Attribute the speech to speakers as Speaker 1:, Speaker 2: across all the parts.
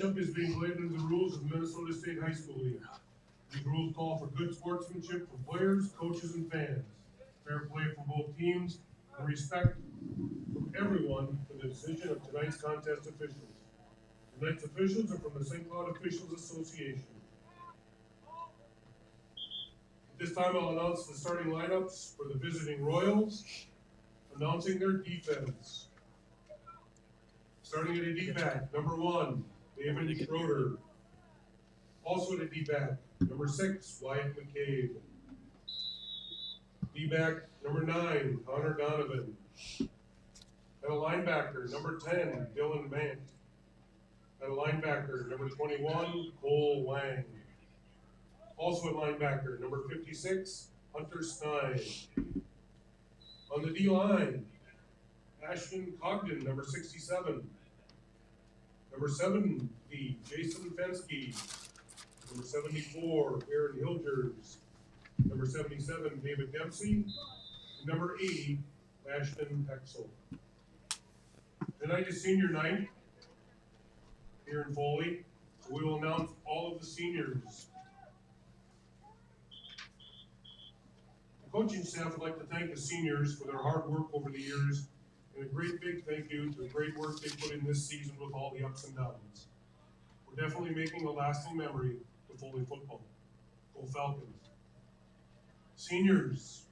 Speaker 1: matchup is being played under the rules of Minnesota State High School League. These rules call for good sportsmanship from players, coaches, and fans, fair play from both teams, and respect from everyone for the decision of tonight's contest officials. Tonight's officials are from the St. Cloud Officials Association. At this time, I'll announce the starting lineups for the visiting Royals, announcing their defense. Starting at a D-back, number 1, David Schroeder. Also at a D-back, number 6, Wyatt McCabe. D-back, number 9, Connor Donovan. At a linebacker, number 10, Dylan Mant. At a linebacker, number 21, Cole Wang. Also at linebacker, number 56, Hunter Stein. On the D-line, Ashton Cogden, number 67. Number 70, Jason Fensky. Number 74, Aaron Hilgers. Number 77, David Dempsey. And number 80, Ashton Hexel. Tonight is senior night here in Foley. So we will announce all of the seniors. The coaching staff would like to thank the seniors for their hard work over the years, and a great big thank you to the great work they put in this season with all the ups and downs. We're definitely making a lasting memory with Foley football. Go Falcons. Seniors,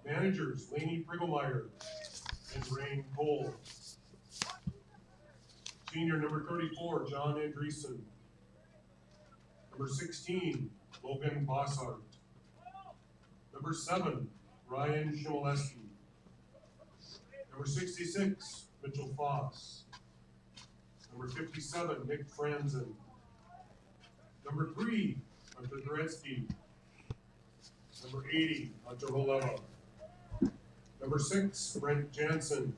Speaker 1: managers, Lainey Prigglemeyer and Rain Cole. Senior number 34, John Andreessen. Number 16, Logan Bossart. Number 7, Ryan Shimoleski. Number 66, Mitchell Foss. Number 57, Nick Franzen. Number 3, Hunter Goretzky. Number 80, Hunter Holeva. Number 6, Brent Jansen.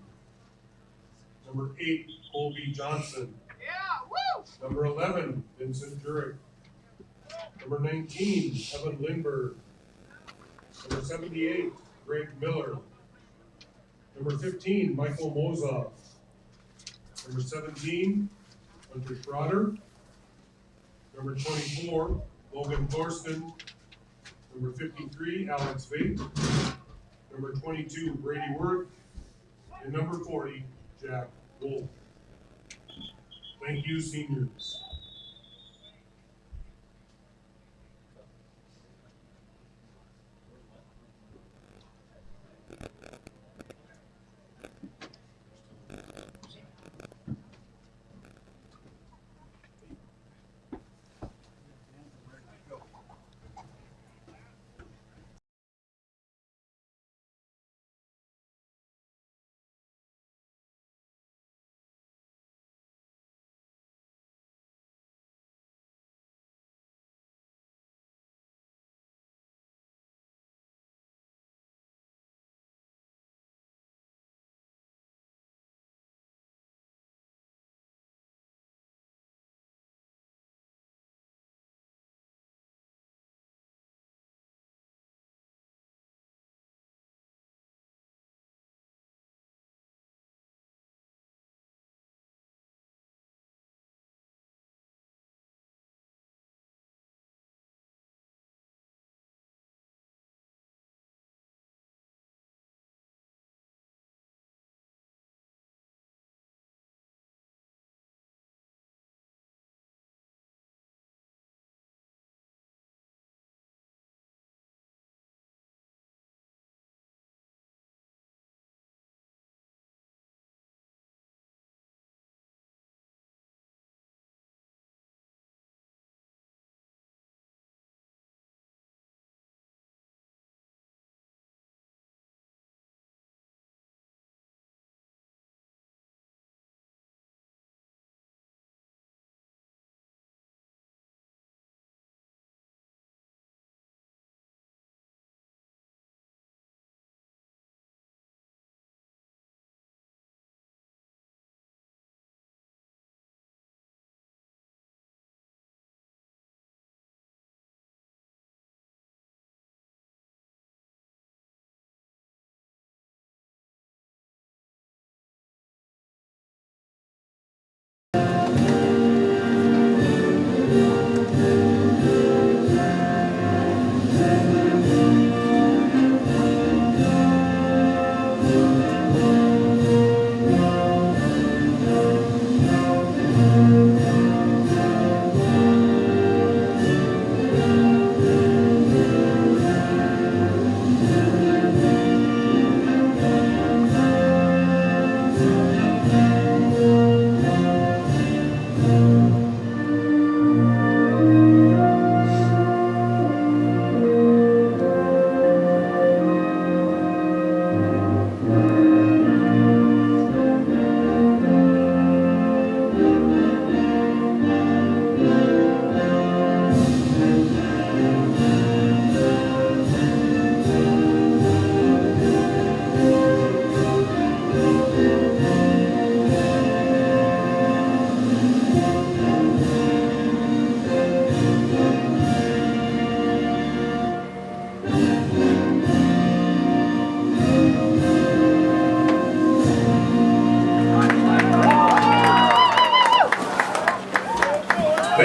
Speaker 1: Number 8, Colby Johnson.
Speaker 2: Yeah, woo!
Speaker 1: Number 11, Vincent Jurek. Number 19, Evan Lindbergh. Number 78, Greg Miller. Number 15, Michael Mozoff. Number 17, Hunter Schroeder. Number 24, Logan Thorsten. Number 53, Alex Vate. Number 22, Brady Worth. And number 40, Jack Wolf. Thank you, seniors.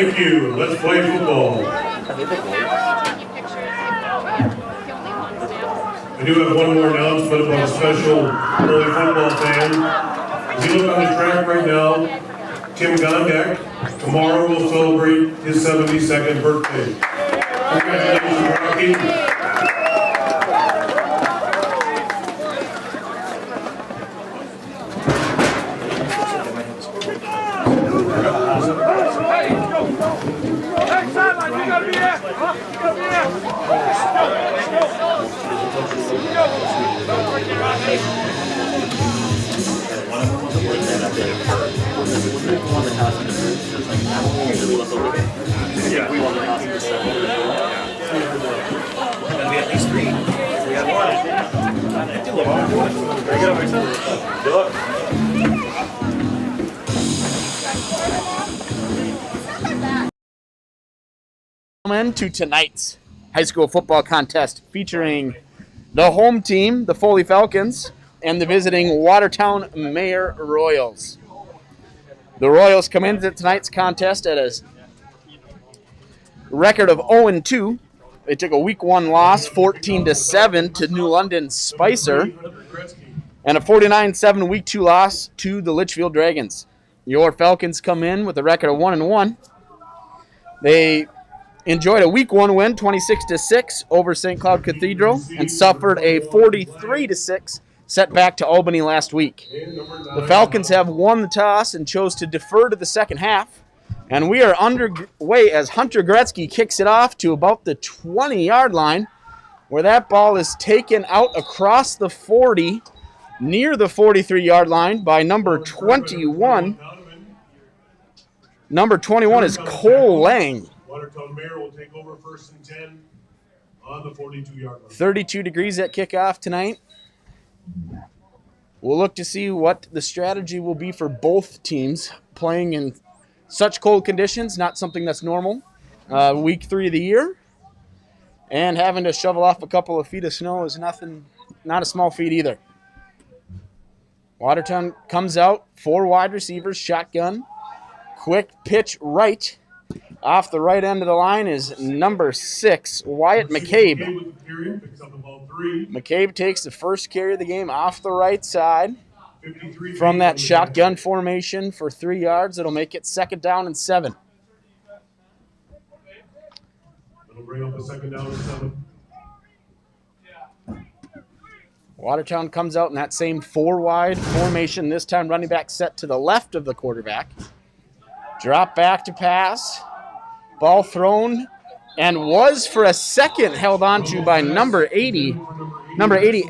Speaker 1: Thank you. Let's play football. I do have one more announcement about a special Foley football fan. If you look on the track right now, Tim Gondek, tomorrow will celebrate his 72nd birthday. Congratulations, Rocky.
Speaker 2: To tonight's high school football contest featuring the home team, the Foley Falcons, and the visiting Watertown-Mayer Royals. The Royals come into tonight's contest at a record of 0-2. They took a week 1 loss, 14-7 to New London Spicer, and a 49-7 week 2 loss to the Litchfield Dragons. Your Falcons come in with a record of 1-1. They enjoyed a week 1 win, 26-6 over St. Cloud Cathedral, and suffered a 43-6 setback to Albany last week. The Falcons have won the toss and chose to defer to the second half, and we are underway as Hunter Gretzky kicks it off to about the 20-yard line, where that ball is taken out across the 40, near the 43-yard line by number 21. Number 21 is Cole Lang.
Speaker 1: Watertown-Mayer will take over 1st and 10 on the 42-yard line.
Speaker 2: 32 degrees at kickoff tonight. We'll look to see what the strategy will be for both teams playing in such cold conditions, not something that's normal. Week 3 of the year. And having to shovel off a couple of feet of snow is not a small feat either. Watertown comes out, 4 wide receivers, shotgun. Quick pitch right. Off the right end of the line is number 6, Wyatt McCabe. McCabe takes the first carry of the game off the right side from that shotgun formation for 3 yards. It'll make it 2nd down and 7.
Speaker 1: It'll bring up a 2nd down and 7.
Speaker 2: Watertown comes out in that same 4-wide formation, this time running back set to the left of the quarterback. Drop back to pass. Ball thrown and was for a second held on to by number 80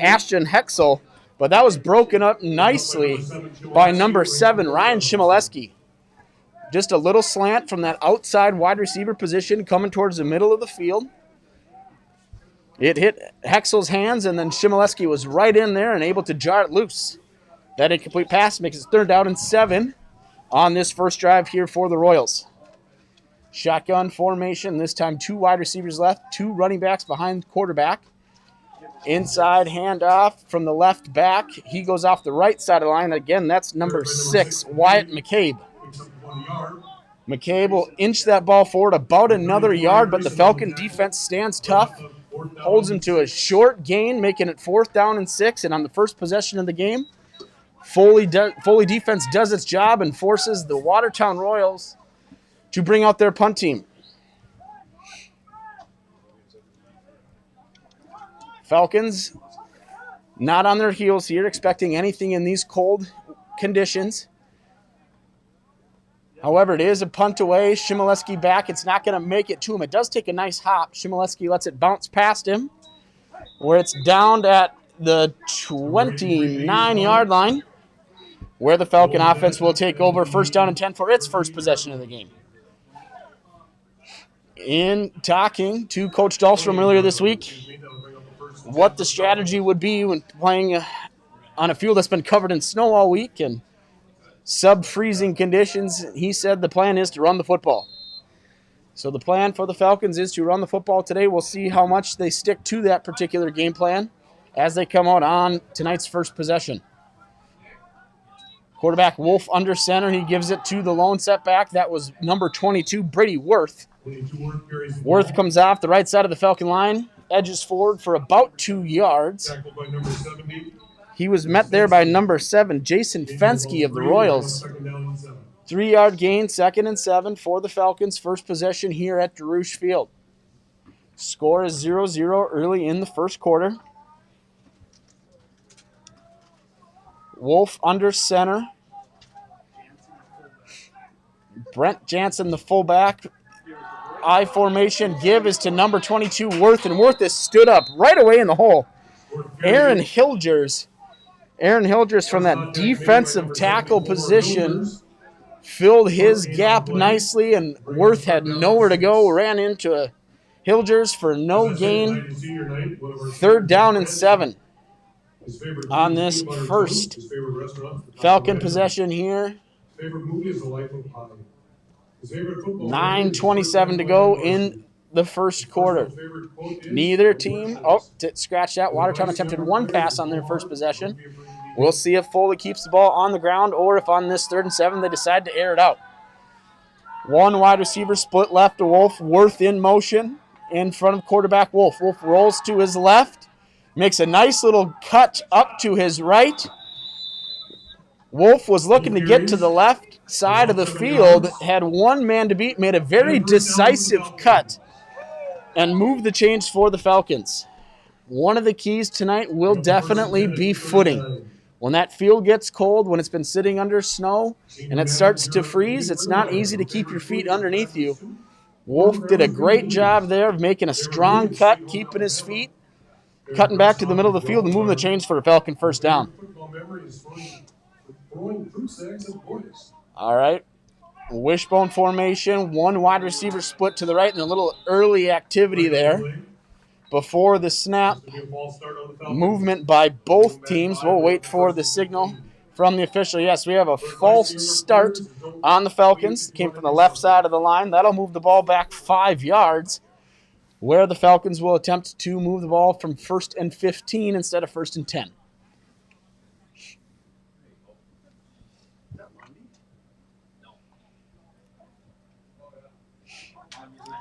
Speaker 2: Ashton Hexel, but that was broken up nicely by number 7 Ryan Shimoleski. Just a little slant from that outside wide receiver position coming towards the middle of the field. It hit Hexel's hands, and then Shimoleski was right in there and able to jar it loose. That incomplete pass makes it 3rd down and 7 on this first drive here for the Royals. Shotgun formation, this time 2 wide receivers left, 2 running backs behind the quarterback. Inside handoff from the left back. He goes off the right side of the line. Again, that's number 6, Wyatt McCabe. McCabe will inch that ball forward about another yard, but the Falcon defense stands tough, holds him to a short gain, making it 4th down and 6. And on the first possession of the game, Foley defense does its job and forces the Watertown Royals to bring out their punt team. Falcons not on their heels here, expecting anything in these cold conditions. However, it is a punt away. Shimoleski back. It's not going to make it to him. It does take a nice hop. Shimoleski lets it bounce past him, where it's downed at the 29-yard line, where the Falcon offense will take over 1st down and 10 for its first possession of the game. In talking to Coach Dahlstrom earlier this week, what the strategy would be when playing on a field that's been covered in snow all week and sub-freezing conditions, he said the plan is to run the football. So the plan for the Falcons is to run the football today. We'll see how much they stick to that particular game plan as they come out on tonight's first possession. Quarterback Wolf under center. He gives it to the lone setback. That was number 22, Brady Worth. Worth comes off the right side of the Falcon line, edges forward for about 2 yards. He was met there by number 7, Jason Fensky of the Royals. 3-yard gain, 2nd and 7 for the Falcons. First possession here at DeRocher Field. Score is 0-0 early in the first quarter. Wolf under center. Brent Jansen, the fullback. I formation. Give is to number 22, Worth, and Worth is stood up right away in the hole. Aaron Hilgers from that defensive tackle position filled his gap nicely, and Worth had nowhere to go. Ran into Hilgers for no gain. 3rd down and 7 on this first Falcon possession here. 9:27 to go in the first quarter. Neither team, scratch that. Watertown attempted 1 pass on their first possession. We'll see if Foley keeps the ball on the ground or if on this 3rd and 7 they decide to air it out. 1 wide receiver split left to Wolf. Worth in motion in front of quarterback Wolf. Wolf rolls to his left, makes a nice little cut up to his right. Wolf was looking to get to the left side of the field, had 1 man to beat, made a very decisive cut, and moved the chains for the Falcons. One of the keys tonight will definitely be footing. When that field gets cold, when it's been sitting under snow, and it starts to freeze, it's not easy to keep your feet underneath you. Wolf did a great job there of making a strong cut, keeping his feet, cutting back to the middle of the field and moving the chains for a Falcon first down. All right. Wishbone formation, 1 wide receiver split to the right, and a little early activity there before the snap. Movement by both teams. We'll wait for the signal from the official. Yes, we have a false start on the Falcons. It came from the left side of the line. That'll move the ball back 5 yards, where the Falcons will attempt to move the ball from 1st and 15 instead of 1st and 10.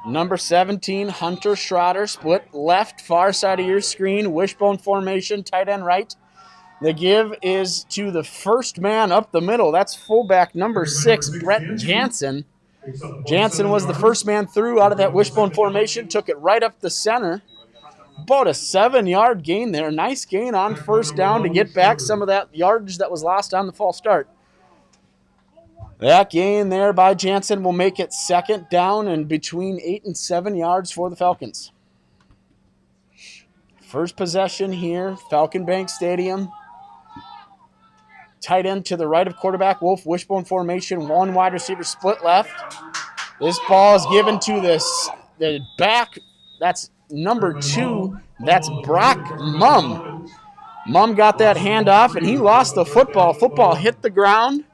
Speaker 2: Number 17, Hunter Schroeder, split left, far side of your screen, wishbone formation, tight end right. The give is to the first man up the middle. That's fullback number 6, Brett Jansen. Jansen was the first man through out of that wishbone formation, took it right up the center. About a 7-yard gain there. Nice gain on first down to get back some of that yardage that was lost on the false start. That gain there by Jansen will make it 2nd down and between 8 and 7 yards for the Falcons. First possession here, Falcon Bank Stadium. Tight end to the right of quarterback Wolf, wishbone formation, 1 wide receiver split left. This ball is given to the back. That's number 2. That's Brock Mumm. Mumm got that handoff, and he lost the football. Football hit the ground.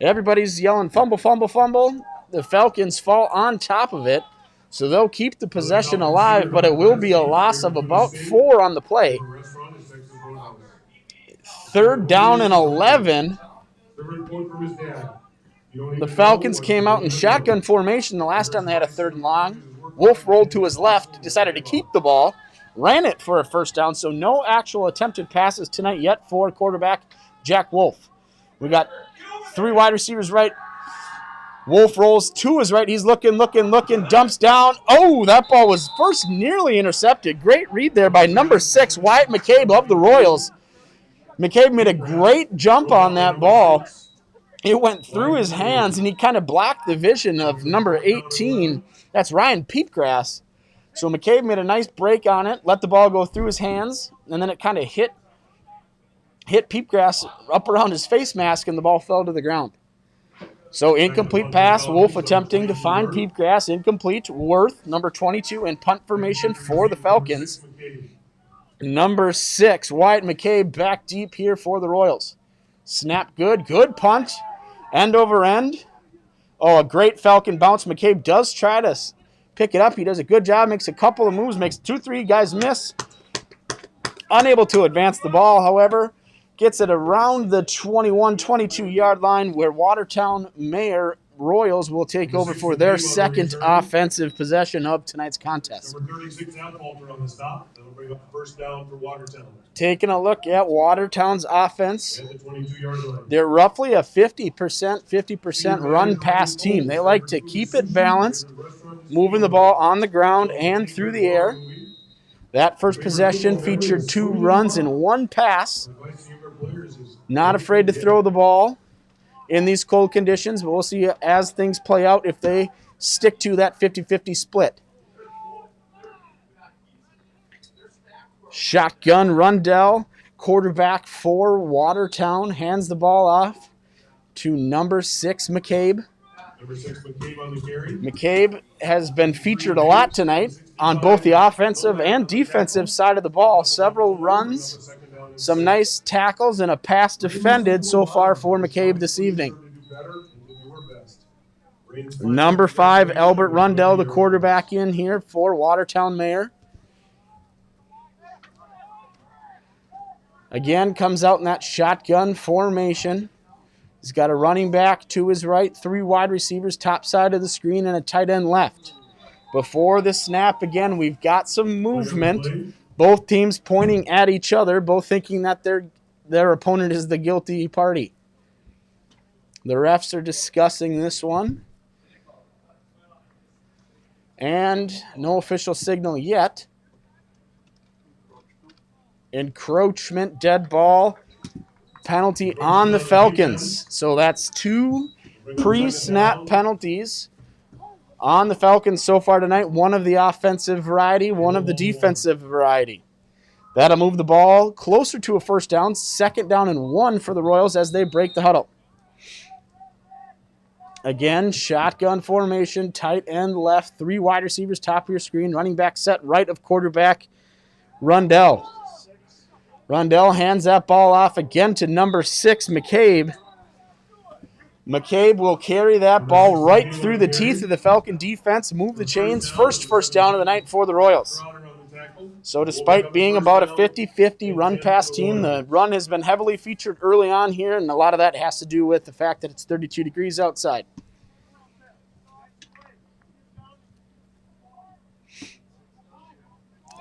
Speaker 2: Everybody's yelling, fumble, fumble, fumble. The Falcons fall on top of it, so they'll keep the possession alive, but it will be a loss of about 4 on the play. 3rd down and 11. The Falcons came out in shotgun formation the last time they had a 3rd and long. Wolf rolled to his left, decided to keep the ball, ran it for a first down, so no actual attempted passes tonight yet for quarterback Jack Wolf. We got 3 wide receivers right. Wolf rolls to his right. He's looking, dumps down. Oh, that ball was first nearly intercepted. Great read there by number 6, Wyatt McCabe of the Royals. McCabe made a great jump on that ball. It went through his hands, and he kind of blocked the vision of number 18. That's Ryan Peepgrass. So McCabe made a nice break on it, let the ball go through his hands, and then it kind of hit Peepgrass up around his face mask, and the ball fell to the ground. So incomplete pass, Wolf attempting to find Peepgrass. Incomplete, Worth, number 22, in punt formation for the Falcons. Number 6, Wyatt McCabe back deep here for the Royals. Snap good punt, end over end. Oh, a great Falcon bounce. McCabe does try to pick it up. He does a good job, makes a couple of moves, makes 2-3 guys miss. Unable to advance the ball, however. Gets it around the 21, 22-yard line where Watertown-Mayer Royals will take over for their second offensive possession of tonight's contest.
Speaker 1: Number 36 now, Falter on the stop. That'll bring up first down for Watertown.
Speaker 2: Taking a look at Watertown's offense,
Speaker 1: At the 22-yard line.
Speaker 2: they're roughly a 50% run-pass team. They like to keep it balanced, moving the ball on the ground and through the air. That first possession featured 2 runs and 1 pass. Not afraid to throw the ball in these cold conditions, but we'll see as things play out if they stick to that 50-50 split. Shotgun Rundell, quarterback for Watertown, hands the ball off to number 6, McCabe.
Speaker 1: Number 6, McCabe on the carry.
Speaker 2: McCabe has been featured a lot tonight on both the offensive and defensive side of the ball. Several runs, some nice tackles, and a pass defended so far for McCabe this evening. Number 5, Albert Rundell, the quarterback in here for Watertown-Mayer. Again, comes out in that shotgun formation. He's got a running back to his right, 3 wide receivers top side of the screen, and a tight end left. Before the snap, again, we've got some movement. Both teams pointing at each other, both thinking that their opponent is the guilty party. The refs are discussing this one. And no official signal yet. Encroachment, dead ball, penalty on the Falcons. So that's 2 pre-snap penalties on the Falcons so far tonight. One of the offensive variety, one of the defensive variety. That'll move the ball closer to a first down. 2nd down and 1 for the Royals as they break the huddle. Again, shotgun formation, tight end left, 3 wide receivers top of your screen, running back set right of quarterback Rundell. Rundell hands that ball off again to number 6, McCabe. McCabe will carry that ball right through the teeth of the Falcon defense, move the chains, first down of the night for the Royals. So despite being about a 50-50 run-pass team, the run has been heavily featured early on here, and a lot of that has to do with the fact that it's 32 degrees outside.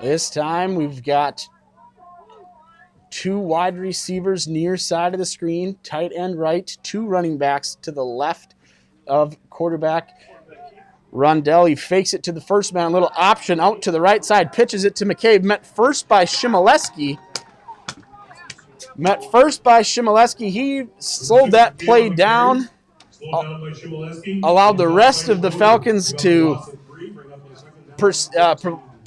Speaker 2: This time we've got 2 wide receivers near side of the screen, tight end right, 2 running backs to the left of quarterback Rundell. He fakes it to the first man, a little option out to the right side, pitches it to McCabe, met first by Shimoleski. He slowed that play down, allowed the rest of the Falcons to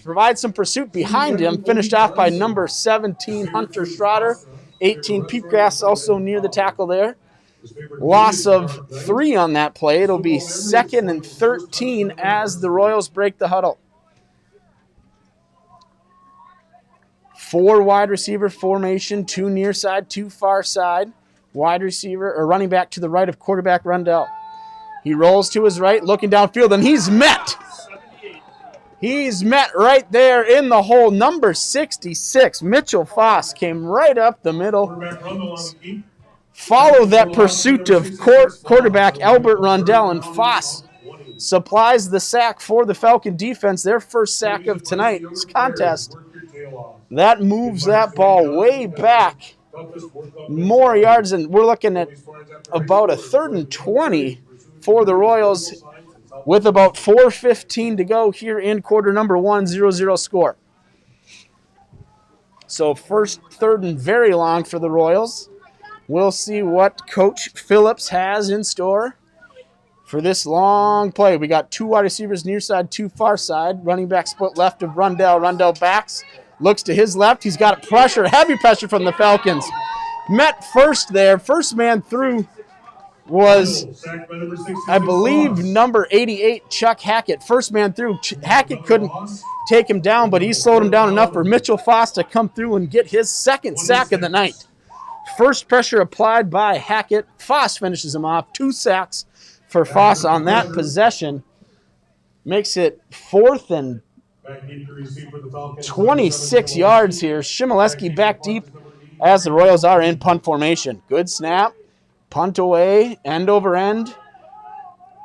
Speaker 2: provide some pursuit behind him, finished off by number 17, Hunter Schroeder. 18, Peepgrass also near the tackle there. Loss of 3 on that play. It'll be 2nd and 13 as the Royals break the huddle. 4 wide receiver formation, 2 near side, 2 far side. Wide receiver or running back to the right of quarterback Rundell. He rolls to his right, looking downfield, and he's met. He's met right there in the hole. Number 66, Mitchell Foss, came right up the middle. Follow that pursuit of quarterback Albert Rundell, and Foss supplies the sack for the Falcon defense, their first sack of tonight's contest. That moves that ball way back. More yards, and we're looking at about a 3rd and 20 for the Royals with about 4:15 to go here in quarter number 1, 0-0 score. So 3rd and very long for the Royals. We'll see what Coach Phillips has in store for this long play. We got 2 wide receivers near side, 2 far side. Running back split left of Rundell. Rundell backs, looks to his left. He's got pressure, heavy pressure from the Falcons. Met first there. First man through was, I believe, number 88, Chuck Hackett. First man through. Hackett couldn't take him down, but he slowed him down enough for Mitchell Foss to come through and get his 2nd sack of the night. First pressure applied by Hackett. Foss finishes him off. 2 sacks for Foss on that possession. Makes it 4th and 26 yards here. Shimoleski back deep as the Royals are in punt formation. Good snap, punt away, end over end.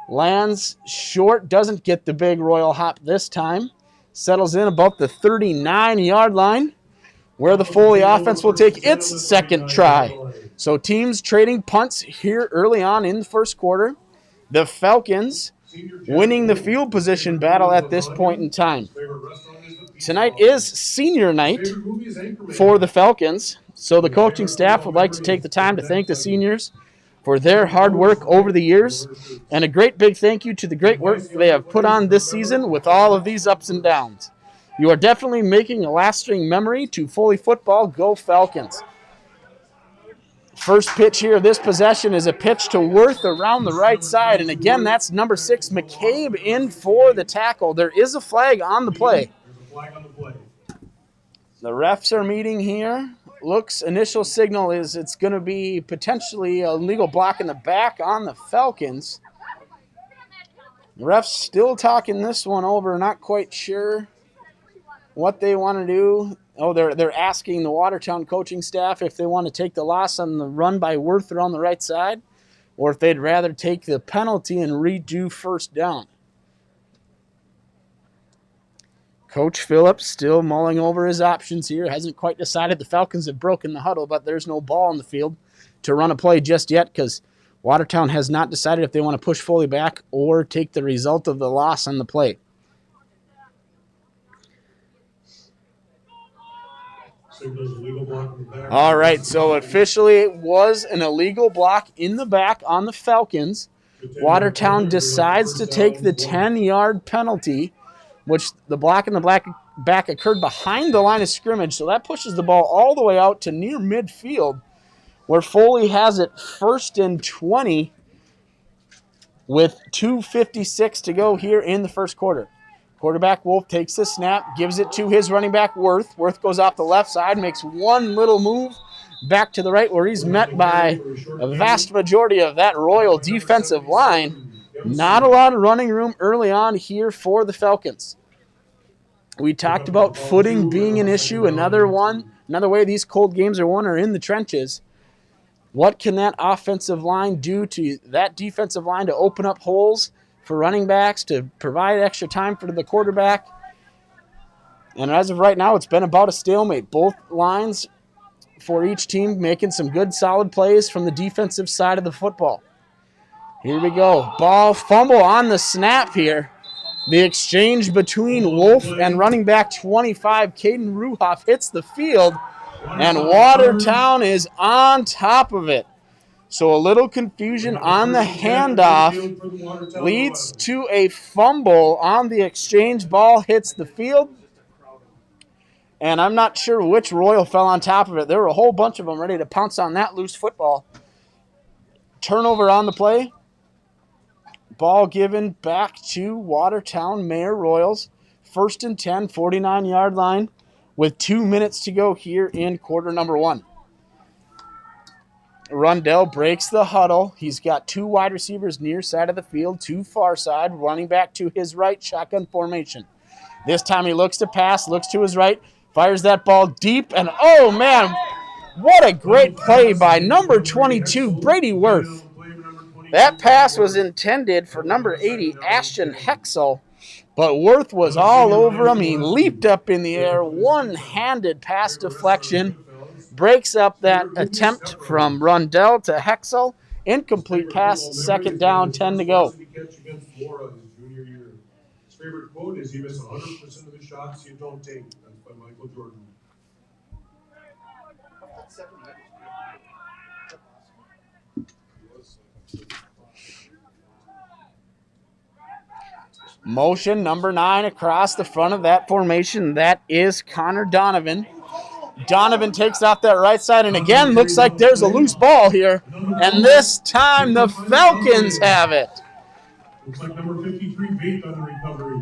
Speaker 2: Lands short, doesn't get the big Royal hop this time. Settles in about the 39-yard line, where the Foley offense will take its second try. So teams trading punts here early on in the first quarter. The Falcons winning the field position battle at this point in time. Tonight is senior night for the Falcons, so the coaching staff would like to take the time to thank the seniors for their hard work over the years, and a great big thank you to the great work they have put on this season with all of these ups and downs. You are definitely making a lasting memory to Foley football. Go Falcons. First pitch here of this possession is a pitch to Worth around the right side, and again, that's number 6, McCabe, in for the tackle. There is a flag on the play. The refs are meeting here. Looks, initial signal is it's going to be potentially a legal block in the back on the Falcons. The refs still talking this one over, not quite sure what they want to do. Oh, they're asking the Watertown coaching staff if they want to take the loss on the run by Worth around the right side, or if they'd rather take the penalty and redo first down. Coach Phillips still mulling over his options here. Hasn't quite decided. The Falcons have broken the huddle, but there's no ball in the field to run a play just yet because Watertown has not decided if they want to push Foley back or take the result of the loss on the play. All right, so officially it was an illegal block in the back on the Falcons. Watertown decides to take the 10-yard penalty, which the block in the back occurred behind the line of scrimmage, so that pushes the ball all the way out to near midfield, where Foley has it 1st and 20 with 2:56 to go here in the first quarter. Quarterback Wolf takes the snap, gives it to his running back Worth. Worth goes off the left side, makes one little move back to the right, where he's met by a vast majority of that Royal defensive line. Not a lot of running room early on here for the Falcons. We talked about footing being an issue. Another way these cold games are won are in the trenches. What can that offensive line do to that defensive line to open up holes for running backs, to provide extra time for the quarterback? And as of right now, it's been about a stalemate. Both lines for each team making some good, solid plays from the defensive side of the football. Here we go. Ball fumble on the snap here. The exchange between Wolf and running back 25, Caden Ruhoff, hits the field, and Watertown is on top of it. So a little confusion on the handoff leads to a fumble on the exchange. Ball hits the field, and I'm not sure which Royal fell on top of it. There were a whole bunch of them ready to pounce on that loose football. Turnover on the play. Ball given back to Watertown-Mayer Royals. 1st and 10, 49-yard line with 2 minutes to go here in quarter number 1. Rundell breaks the huddle. He's got 2 wide receivers near side of the field, 2 far side, running back to his right, shotgun formation. This time he looks to pass, looks to his right, fires that ball deep, and oh man, what a great play by number 22, Brady Worth. That pass was intended for number 80, Ashton Hexel, but Worth was all over him. He leaped up in the air, one-handed pass deflection, breaks up that attempt from Rundell to Hexel. Incomplete pass, 2nd down, 10 to go.
Speaker 1: His favorite quote is, "You miss 100% of the shots you don't take." That's by Michael Jordan.
Speaker 2: Motion number 9 across the front of that formation. That is Connor Donovan. Donovan takes off that right side, and again, looks like there's a loose ball here. And this time, the Falcons have it.
Speaker 1: Looks like number 53 bait on the recovery.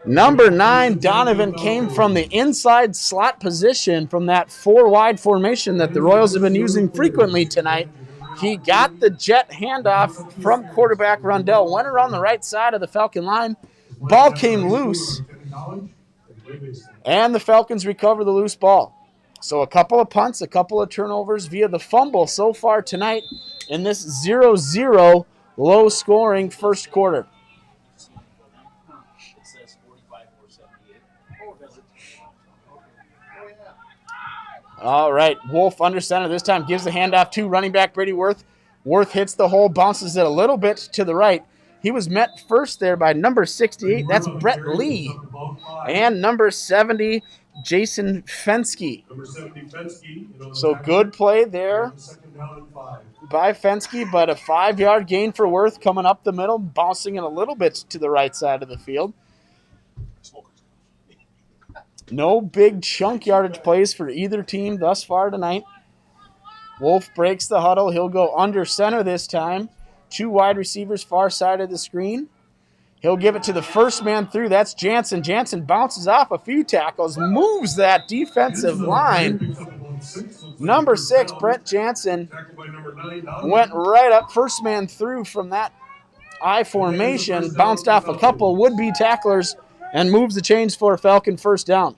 Speaker 2: Number 9, Donovan, came from the inside slot position from that 4-wide formation that the Royals have been using frequently tonight. He got the jet handoff from quarterback Rundell, went around the right side of the Falcon line. Ball came loose, and the Falcons recover the loose ball. So a couple of punts, a couple of turnovers via the fumble so far tonight in this 0-0 low-scoring first quarter. All right, Wolf under center this time gives the handoff to running back Brady Worth. Worth hits the hole, bounces it a little bit to the right. He was met first there by number 68, that's Brett Lee, and number 70, Jason Fensky. So good play there by Fensky, but a 5-yard gain for Worth coming up the middle, bouncing it a little bit to the right side of the field. No big chunk yardage plays for either team thus far tonight. Wolf breaks the huddle. He'll go under center this time. 2 wide receivers far side of the screen. He'll give it to the first man through. That's Jansen. Jansen bounces off a few tackles, moves that defensive line. Number 6, Brett Jansen, went right up, first man through from that I formation, bounced off a couple would-be tacklers, and moves the chains for a Falcon first down.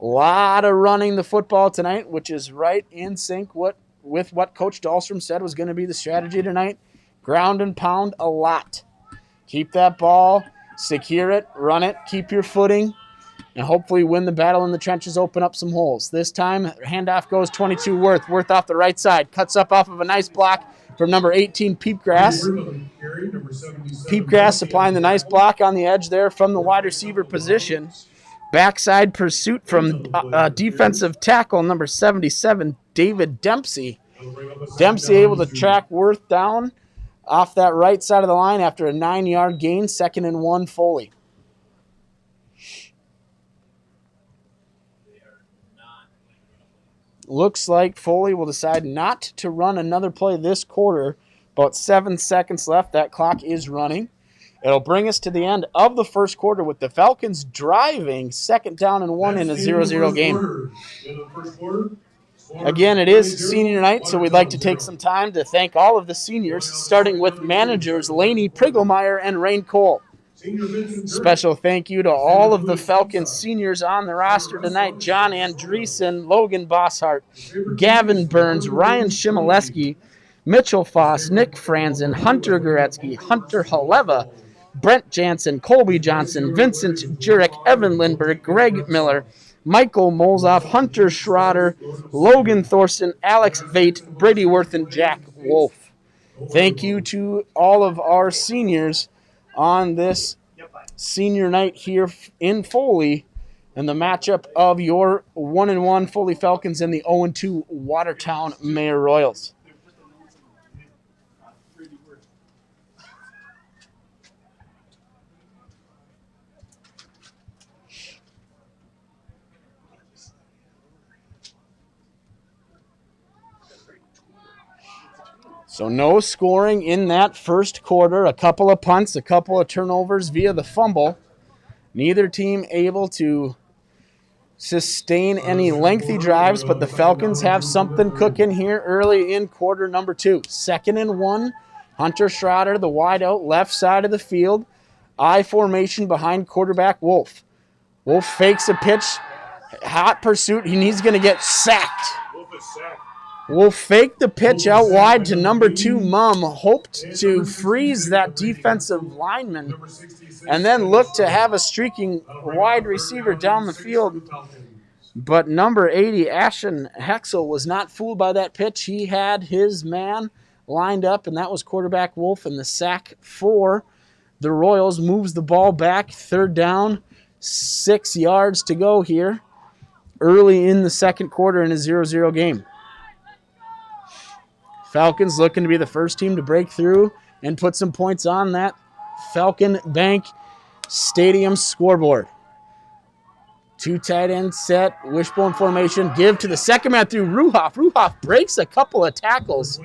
Speaker 2: A lot of running the football tonight, which is right in sync with what Coach Dahlstrom said was going to be the strategy tonight. Ground and pound a lot. Keep that ball, secure it, run it, keep your footing, and hopefully win the battle in the trenches, open up some holes. This time, handoff goes 22 Worth. Worth off the right side, cuts up off of a nice block from number 18, Peepgrass. Peepgrass supplying the nice block on the edge there from the wide receiver position. Backside pursuit from defensive tackle number 77, David Dempsey. Dempsey able to track Worth down off that right side of the line after a 9-yard gain, 2nd and 1, Foley. Looks like Foley will decide not to run another play this quarter. About 7 seconds left. That clock is running. It'll bring us to the end of the first quarter with the Falcons driving 2nd down and 1 in a 0-0 game. Again, it is senior night, so we'd like to take some time to thank all of the seniors, starting with managers Laney Prigelmeyer and Rain Cole. Special thank you to all of the Falcons seniors on the roster tonight: John Andreessen, Logan Bosshart, Gavin Burns, Ryan Shimoleski, Mitchell Foss, Nick Franzen, Hunter Goretzky, Hunter Haleva, Brent Jansen, Colby Johnson, Vincent Jurek, Evan Lindbergh, Greg Miller, Michael Molzoff, Hunter Schroeder, Logan Thorsten, Alex Vate, Brady Worth, and Jack Wolf. Thank you to all of our seniors on this senior night here in Foley, and the matchup of your 1-1 Foley Falcons and the 0-2 Watertown-Mayer Royals. So no scoring in that first quarter. A couple of punts, a couple of turnovers via the fumble. Neither team able to sustain any lengthy drives, but the Falcons have something cooking here early in quarter number 2. 2nd and 1. Hunter Schroeder, the wide out left side of the field. I formation behind quarterback Wolf. Wolf fakes a pitch. Hot pursuit. He's going to get sacked.
Speaker 1: Wolf is sacked.
Speaker 2: Will fake the pitch out wide to number 2, Mum, hoped to freeze that defensive lineman, and then look to have a streaking wide receiver down the field. But number 80, Ashton Hexel, was not fooled by that pitch. He had his man lined up, and that was quarterback Wolf, and the sack for the Royals moves the ball back. 3rd down, 6 yards to go here early in the second quarter in a 0-0 game. Falcons looking to be the first team to break through and put some points on that Falcon Bank Stadium scoreboard. 2 tight ends set, wishbone formation, give to the second man through Ruhoff. Ruhoff breaks a couple of tackles.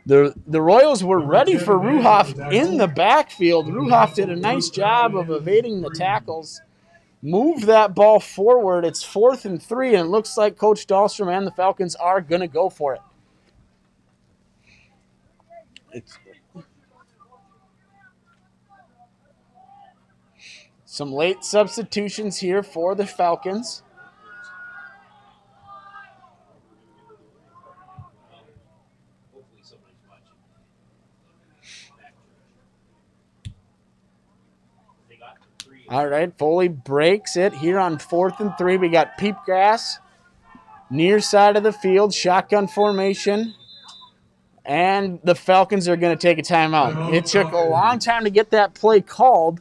Speaker 2: The Royals were ready for Ruhoff in the backfield. Ruhoff did a nice job of evading the tackles. Move that ball forward. It's 4th and 3, and it looks like Coach Dahlstrom and the Falcons are going to go for it. Some late substitutions here for the Falcons. All right, Foley breaks it here on 4th and 3. We got Peepgrass near side of the field, shotgun formation, and the Falcons are going to take a timeout. It took a long time to get that play called.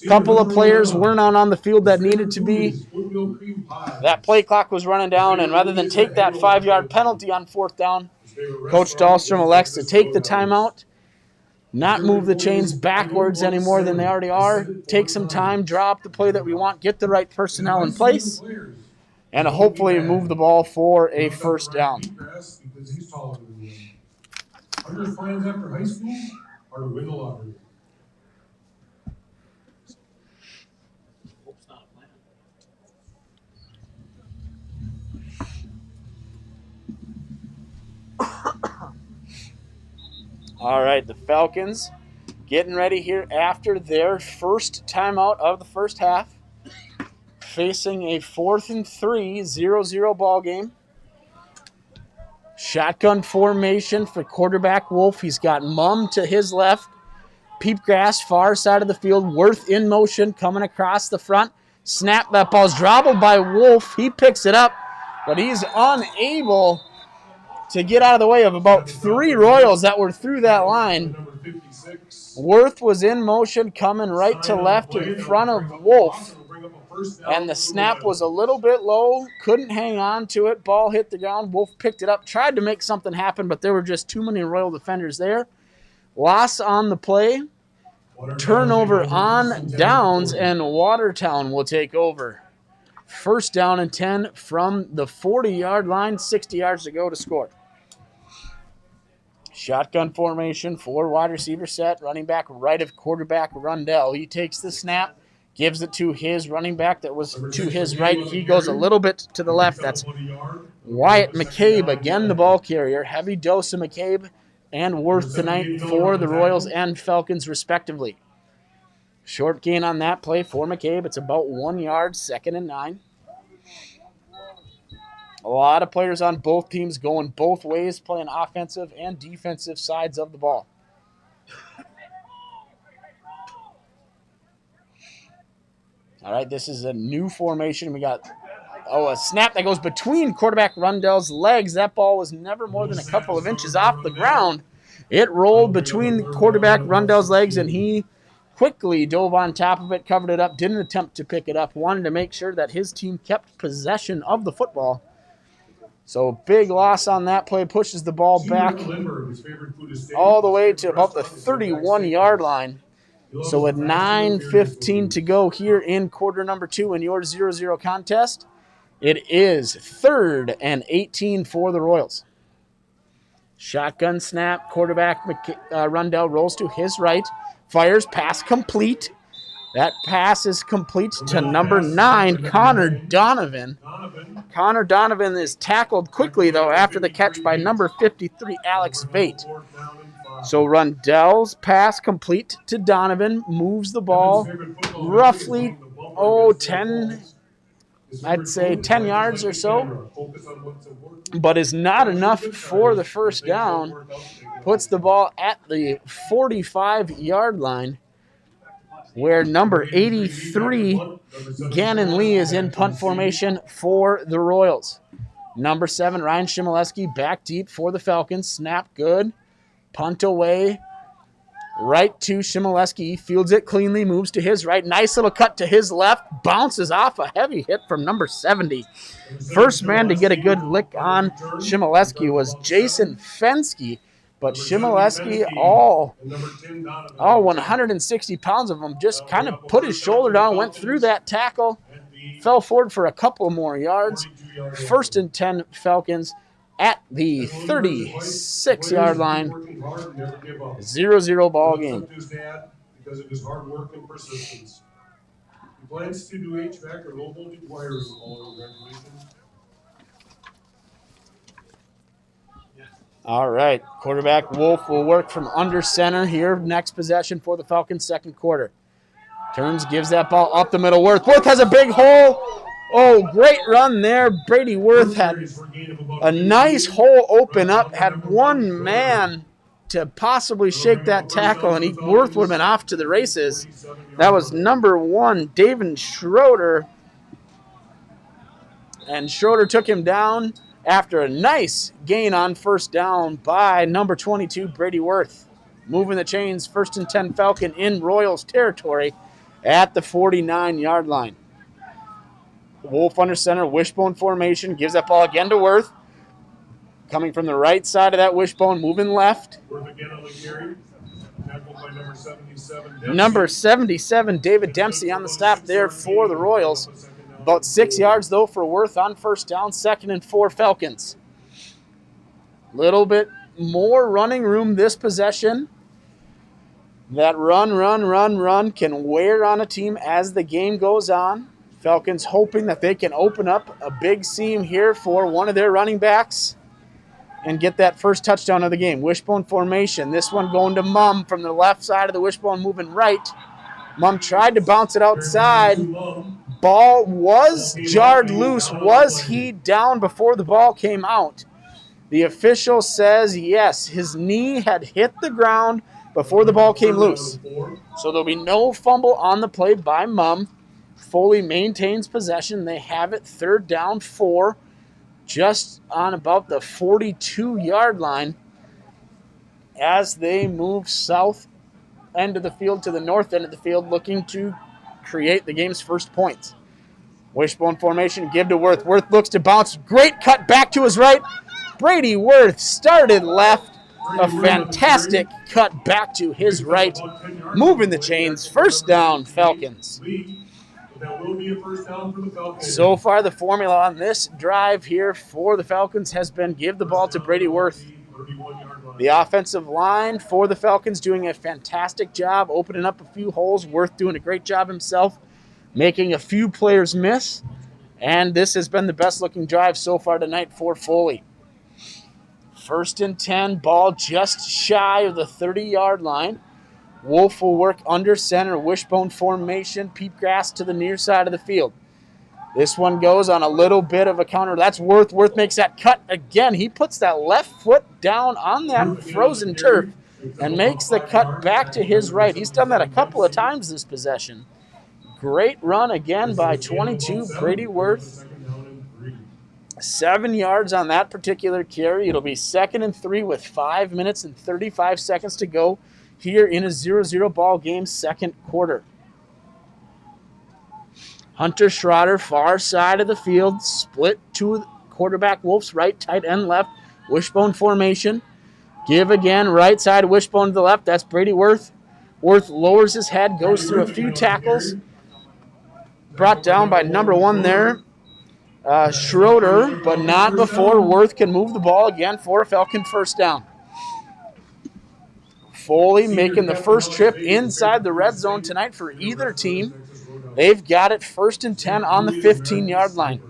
Speaker 2: A couple of players weren't on the field that needed to be. That play clock was running down, and rather than take that 5-yard penalty on 4th down, Coach Dahlstrom elects to take the timeout, not move the chains backwards any more than they already are, take some time, drop the play that we want, get the right personnel in place, and hopefully move the ball for a first down.
Speaker 1: Are your plans after high school or to win the lottery?
Speaker 2: All right, the Falcons getting ready here after their first timeout of the first half, facing a 4th and 3, 0-0 ball game. Shotgun formation for quarterback Wolf. He's got Mum to his left, Peepgrass far side of the field, Worth in motion coming across the front. Snap, that ball's dribbled by Wolf. He picks it up, but he's unable to get out of the way of about 3 Royals that were through that line. Worth was in motion coming right to left in front of Wolf, and the snap was a little bit low, couldn't hang on to it. Ball hit the ground. Wolf picked it up, tried to make something happen, but there were just too many Royal defenders there. Loss on the play. Turnover on downs, and Watertown will take over. First down and 10 from the 40-yard line, 60 yards to go to score. Shotgun formation for wide receiver set, running back right of quarterback Rundell. He takes the snap, gives it to his running back that was to his right. He goes a little bit to the left. That's Wyatt McCabe, again the ball carrier. Heavy dose of McCabe and Worth tonight for the Royals and Falcons respectively. Short gain on that play for McCabe. It's about 1 yard, 2nd and 9. A lot of players on both teams going both ways, playing offensive and defensive sides of the ball. All right, this is a new formation. We got a snap that goes between quarterback Rundell's legs. That ball was never more than a couple of inches off the ground. It rolled between quarterback Rundell's legs, and he quickly dove on top of it, covered it up, didn't attempt to pick it up, wanted to make sure that his team kept possession of the football. So big loss on that play, pushes the ball back all the way to about the 31-yard line. So with 9:15 to go here in quarter number 2 in your 0-0 contest, it is 3rd and 18 for the Royals. Shotgun snap, quarterback Rundell rolls to his right, fires, pass complete. That pass is complete to number 9, Connor Donovan. Connor Donovan is tackled quickly, though, after the catch by number 53, Alex Vate. So Rundell's pass complete to Donovan, moves the ball roughly, 10 yards or so, but is not enough for the first down. Puts the ball at the 45-yard line, where number 83, Gannon Lee, is in punt formation for the Royals. Number 7, Ryan Shimoleski, back deep for the Falcons. Snap good. Punt away. Right to Shimoleski. He fields it cleanly, moves to his right. Nice little cut to his left. Bounces off a heavy hit from number 70. First man to get a good lick on Shimoleski was Jason Fensky. But Shimoleski, all 160 pounds of him, just kind of put his shoulder down, went through that tackle, fell forward for a couple more yards. 1st and 10 Falcons at the 36-yard line. 0-0 ball game.
Speaker 1: Because of his hard work and persistence. He plans to do HVAC or low voltage wiring all congratulations.
Speaker 2: All right, quarterback Wolf will work from under center here. Next possession for the Falcons, second quarter. Turns, gives that ball up the middle. Worth has a big hole. Oh, great run there. Brady Worth had a nice hole open up, had one man to possibly shake that tackle, and Worth would have been off to the races. That was number 1, David Schroeder. And Schroeder took him down after a nice gain on first down by number 22, Brady Worth. Moving the chains, 1st and 10 Falcon in Royals territory at the 49-yard line. Wolf under center, wishbone formation, gives that ball again to Worth. Coming from the right side of that wishbone, moving left.
Speaker 1: Worth again on the carry. Tackled by number 77, Dempsey.
Speaker 2: Number 77, David Dempsey on the stop there for the Royals. About 6 yards, though, for Worth on first down, 2nd and 4 Falcons. Little bit more running room this possession. That run can wear on a team as the game goes on. Falcons hoping that they can open up a big seam here for one of their running backs and get that first touchdown of the game. Wishbone formation. This one going to Mum from the left side of the wishbone, moving right. Mum tried to bounce it outside. Ball was jarred loose. Was he down before the ball came out? The official says yes. His knee had hit the ground before the ball came loose. So there'll be no fumble on the play by Mum. Foley maintains possession. They have it 3rd down 4, just on about the 42-yard line as they move south end of the field to the north end of the field, looking to create the game's first points. Wishbone formation, give to Worth. Worth looks to bounce. Great cut back to his right. Brady Worth started left. A fantastic cut back to his right. Moving the chains. 1st down, Falcons. So far, the formula on this drive here for the Falcons has been give the ball to Brady Worth. The offensive line for the Falcons doing a fantastic job opening up a few holes. Worth doing a great job himself, making a few players miss. And this has been the best-looking drive so far tonight for Foley. 1st and 10, ball just shy of the 30-yard line. Wolf will work under center, wishbone formation, peep grass to the near side of the field. This one goes on a little bit of a counter. That's Worth. Worth makes that cut again. He puts that left foot down on that frozen turf and makes the cut back to his right. He's done that a couple of times this possession. Great run again by 22, Brady Worth. 7 yards on that particular carry. It'll be 2nd and 3 with 5 minutes and 35 seconds to go here in a 0-0 ball game, 2nd quarter. Hunter Schroeder, far side of the field, split to quarterback Wolf's right, tight end left, wishbone formation. Give again, right side, wishbone to the left. That's Brady Worth. Worth lowers his head, goes through a few tackles. Brought down by number 1 there, Schroeder, but not before Worth can move the ball again for a Falcon 1st down. Foley making the first trip inside the red zone tonight for either team. They've got it 1st and 10 on the 15-yard line.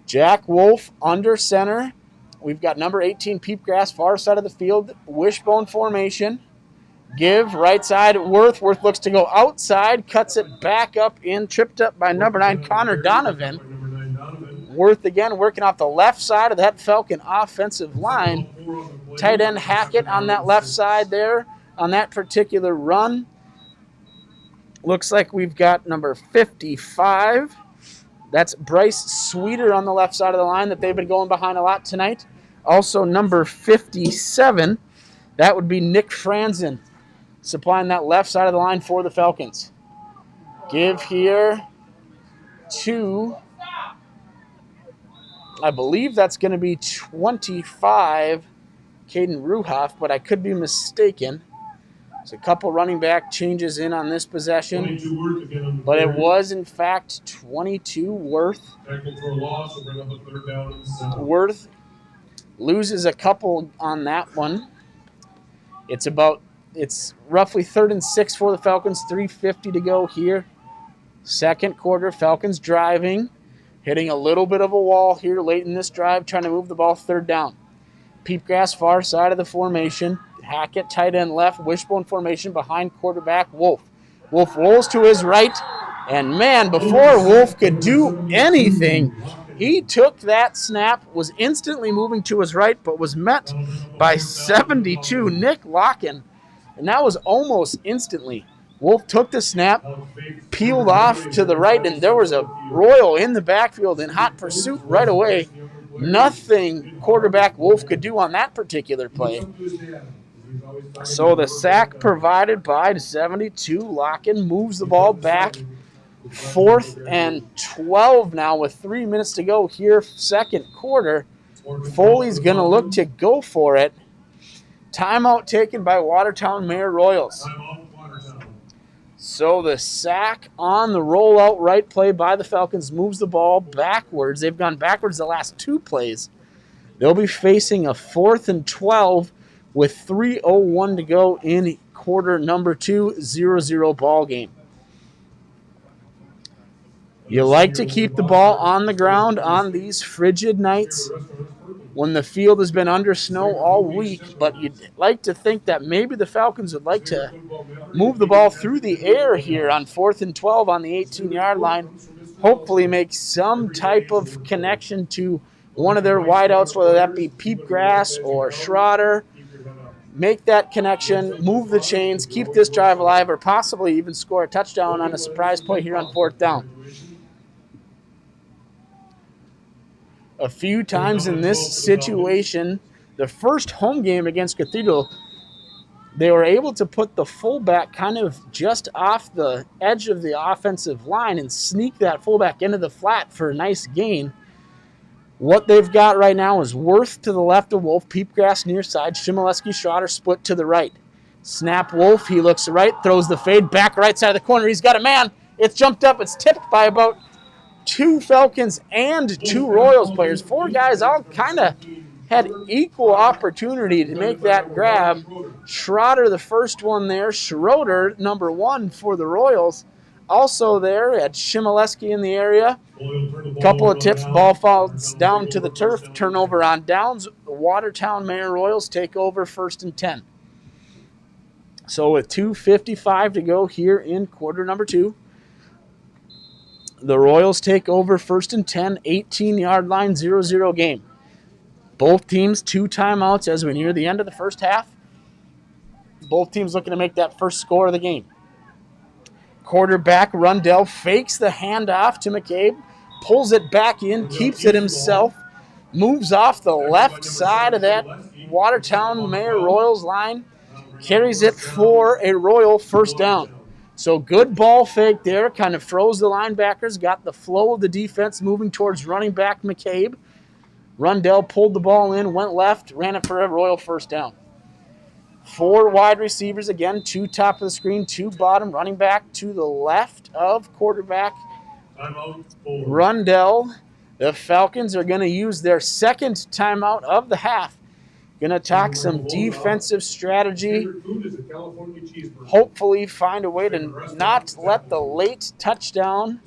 Speaker 2: Jack Wolf under center. We've got number 18, Peepgrass, far side of the field, wishbone formation. Give, right side, Worth. Worth looks to go outside, cuts it back up in, tripped up by number 9, Connor Donovan. Worth again working off the left side of that Falcon offensive line. Tight end Hackett on that left side there on that particular run. Looks like we've got number 55. That's Bryce Sweeter on the left side of the line that they've been going behind a lot tonight. Also number 57, that would be Nick Franzen, supplying that left side of the line for the Falcons. Give here to, I believe that's going to be 25, Caden Ruhoff, but I could be mistaken. There's a couple running back changes in on this possession, but it was, in fact, 22 Worth. Worth loses a couple on that one. It's roughly 3rd and 6 for the Falcons, 3:50 to go here. 2nd quarter, Falcons driving, hitting a little bit of a wall here late in this drive, trying to move the ball 3rd down. Peepgrass, far side of the formation. Hackett, tight end left, wishbone formation behind quarterback Wolf. Wolf rolls to his right, and man, before Wolf could do anything, he took that snap, was instantly moving to his right, but was met by 72, Nick Locken, and that was almost instantly. Wolf took the snap, peeled off to the right, and there was a Royal in the backfield in hot pursuit right away. Nothing quarterback Wolf could do on that particular play. So the sack provided by 72, Locken moves the ball back. 4th and 12 now with 3 minutes to go here, second quarter. Foley's going to look to go for it. Timeout taken by Watertown-Mayer Royals. So the sack on the rollout right play by the Falcons moves the ball backwards. They've gone backwards the last 2 plays. They'll be facing a 4th and 12 with 3:01 to go in quarter number 2, 0-0 ball game. You like to keep the ball on the ground on these frigid nights when the field has been under snow all week, but you'd like to think that maybe the Falcons would like to move the ball through the air here on 4th and 12 on the 18-yard line, hopefully make some type of connection to one of their wideouts, whether that be Peepgrass or Schroeder. Make that connection, move the chains, keep this drive alive, or possibly even score a touchdown on a surprise play here on 4th down. A few times in this situation, the first home game against Cathedral, they were able to put the fullback kind of just off the edge of the offensive line and sneak that fullback into the flat for a nice gain. What they've got right now is Worth to the left of Wolf, Peepgrass near side, Shimoleski, Schroeder split to the right. Snap Wolf, he looks right, throws the fade, back right side of the corner. He's got a man. It's jumped up. It's tipped by about 2 Falcons and 2 Royals players. 4 guys all kind of had equal opportunity to make that grab. Schroeder, the first one there. Schroeder, number 1 for the Royals. Also there, had Shimoleski in the area. Couple of tips, ball falls down to the turf. Turnover on downs. Watertown-Mayer Royals take over 1st and 10. So with 2:55 to go here in quarter number 2, the Royals take over 1st and 10, 18-yard line, 0-0 game. Both teams 2 timeouts as we near the end of the first half. Both teams looking to make that first score of the game. Quarterback Rundell fakes the handoff to McCabe, pulls it back in, keeps it himself, moves off the left side of that Watertown-Mayer Royals line, carries it for a Royal first down. So good ball fake there, kind of froze the linebackers, got the flow of the defense moving towards running back McCabe. Rundell pulled the ball in, went left, ran it for a Royal first down. 4 wide receivers again, 2 top of the screen, 2 bottom, running back to the left of quarterback Rundell. The Falcons are going to use their second timeout of the half. Going to talk some defensive strategy. Hopefully find a way to not let the late touchdown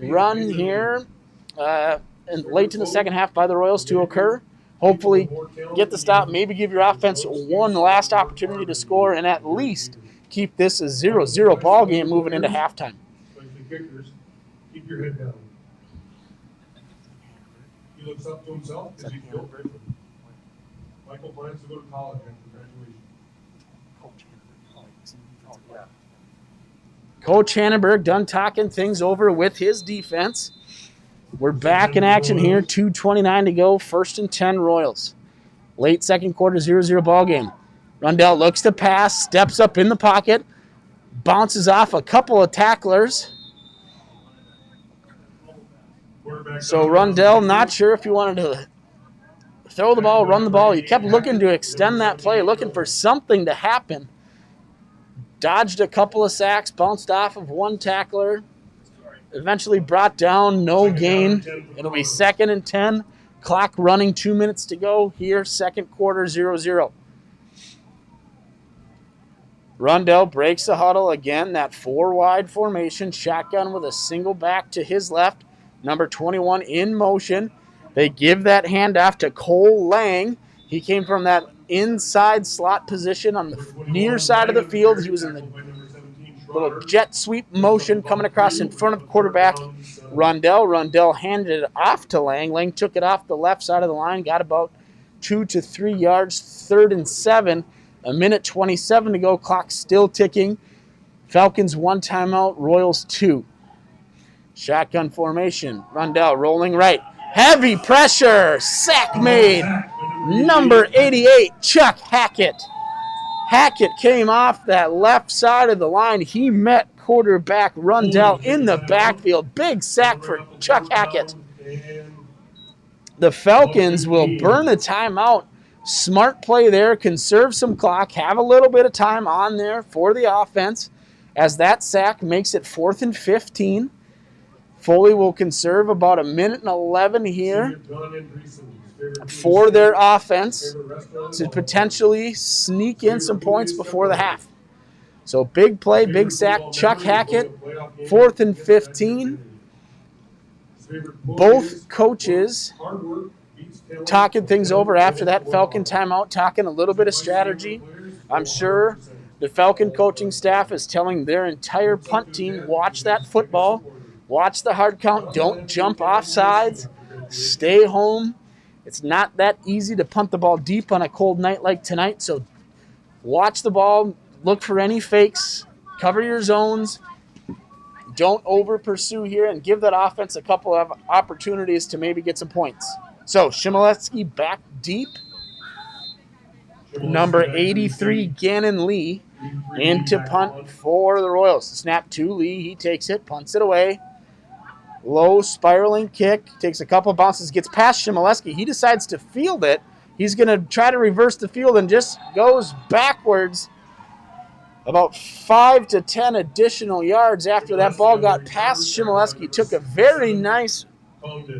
Speaker 2: run here and late in the second half by the Royals to occur. Hopefully get the stop, maybe give your offense one last opportunity to score, and at least keep this a 0-0 ball game moving into halftime.
Speaker 1: Keep your head down. He looks up to himself because he's built great. Michael plans to go to college after graduation.
Speaker 2: Coach Hannenberg done talking things over with his defense. We're back in action here, 2:29 to go, 1st and 10 Royals. Late second quarter, 0-0 ball game. Rundell looks to pass, steps up in the pocket, bounces off a couple of tacklers. So Rundell, not sure if he wanted to throw the ball, run the ball. He kept looking to extend that play, looking for something to happen. Dodged a couple of sacks, bounced off of one tackler. Eventually brought down, no gain. It'll be 2nd and 10. Clock running, 2 minutes to go here, second quarter, 0-0. Rundell breaks the huddle again, that 4-wide formation. Shotgun with a single back to his left. Number 21 in motion. They give that handoff to Cole Lang. He came from that inside slot position on the near side of the field. He was in the little jet sweep motion coming across in front of the quarterback, Rundell. Rundell handed it off to Lang. Lang took it off the left side of the line, got about 2 to 3 yards, 3rd and 7. A minute 27 to go, clock still ticking. Falcons 1 timeout, Royals 2. Shotgun formation, Rundell rolling right. Heavy pressure, sack made. Number 88, Chuck Hackett. Hackett came off that left side of the line. He met quarterback Rundell in the backfield. Big sack for Chuck Hackett. The Falcons will burn a timeout. Smart play there, conserve some clock, have a little bit of time on there for the offense as that sack makes it 4th and 15. Foley will conserve about a minute and 11 here for their offense to potentially sneak in some points before the half. So big play, big sack, Chuck Hackett, 4th and 15. Both coaches talking things over after that Falcon timeout, talking a little bit of strategy. I'm sure the Falcon coaching staff is telling their entire punt team, watch that football, watch the hard count, don't jump off sides, stay home. It's not that easy to punt the ball deep on a cold night like tonight, so watch the ball, look for any fakes, cover your zones, don't over-pursue here, and give that offense a couple of opportunities to maybe get some points. So, Shimoleski back deep. Number 83, Gannon Lee, into punt for the Royals. Snap to Lee. He takes it, punts it away. Low spiraling kick. Takes a couple bounces, gets past Shimoleski. He decides to field it. He's going to try to reverse the field and just goes backwards about 5 to 10 additional yards after that ball got past Shimoleski. Took a very nice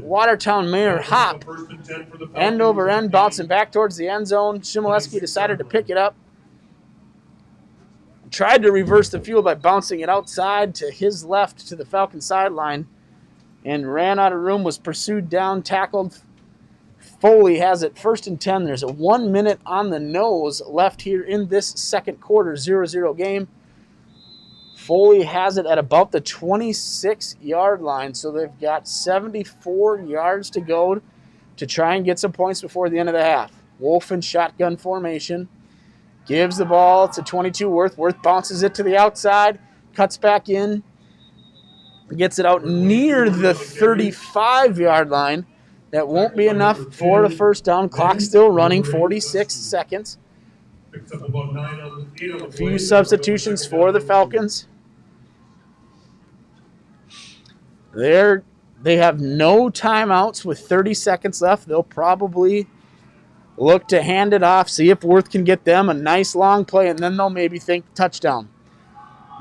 Speaker 2: Watertown-Mayer hop, end over end, bouncing back towards the end zone. Shimoleski decided to pick it up. Tried to reverse the field by bouncing it outside to his left to the Falcon sideline and ran out of room, was pursued down, tackled. Foley has it 1st and 10. There's a 1 minute on the nose left here in this second quarter, 0-0 game. Foley has it at about the 26-yard line, so they've got 74 yards to go to try and get some points before the end of the half. Wolf in shotgun formation. Gives the ball to 22 Worth. Worth bounces it to the outside, cuts back in, gets it out near the 35-yard line. That won't be enough for the first down. Clock still running, 46 seconds. A few substitutions for the Falcons. They have no timeouts with 30 seconds left. They'll probably look to hand it off, see if Worth can get them a nice long play, and then they'll maybe think touchdown.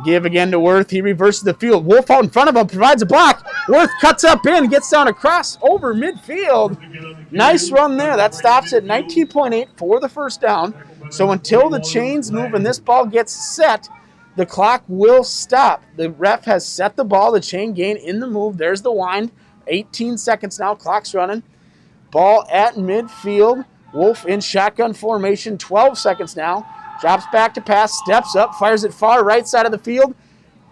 Speaker 2: Give again to Worth. He reverses the field. Wolf out in front of him, provides a block. Worth cuts up in, gets down across over midfield. Nice run there. That stops at 19.8 for the first down. So until the chains move and this ball gets set, the clock will stop. The ref has set the ball, the chain gain in the move. There's the wind. 18 seconds now. Clock's running. Ball at midfield. Wolf in shotgun formation. 12 seconds now. Drops back to pass. Steps up. Fires it far right side of the field.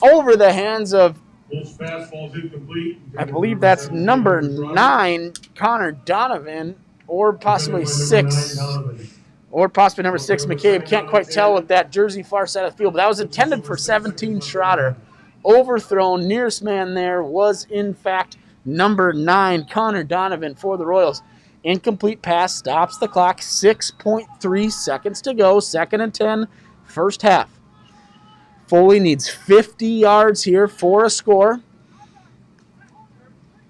Speaker 2: Over the hands of, I believe that's number 9, Connor Donovan, or possibly 6. Or possibly number 6, McCabe. Can't quite tell with that jersey far side of the field. But that was intended for 17, Schroeder. Overthrown. Nearest man there was, in fact, number 9, Connor Donovan for the Royals. Incomplete pass. Stops the clock. 6.3 seconds to go. 2nd and 10. First half. Foley needs 50 yards here for a score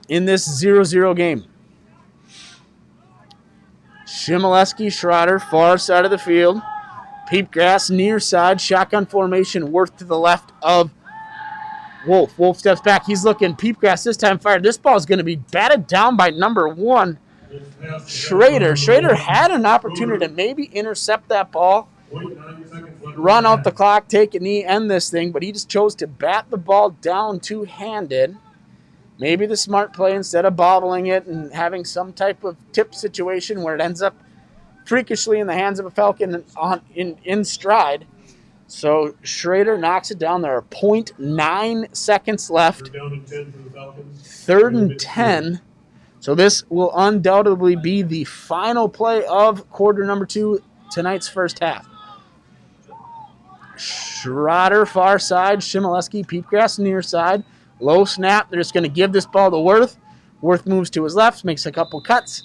Speaker 2: in this 0-0 game. Shimoleski, Schroeder, far side of the field. Peepgrass near side. Shotgun formation. Worth to the left of Wolf. Wolf steps back. He's looking. Peepgrass this time fired. This ball is going to be batted down by number 1, Schrader. Schrader had an opportunity to maybe intercept that ball, run out the clock, take a knee, end this thing, but he just chose to bat the ball down two-handed. Maybe the smart play instead of bobbling it and having some type of tip situation where it ends up freakishly in the hands of a Falcon in stride. So Schrader knocks it down. There are 0.9 seconds left.
Speaker 1: Third down and 10 for the Falcons.
Speaker 2: 3rd and 10. So this will undoubtedly be the final play of quarter number 2, tonight's first half. Schroeder far side, Shimoleski, Peepgrass near side. Low snap. They're just going to give this ball to Worth. Worth moves to his left, makes a couple cuts.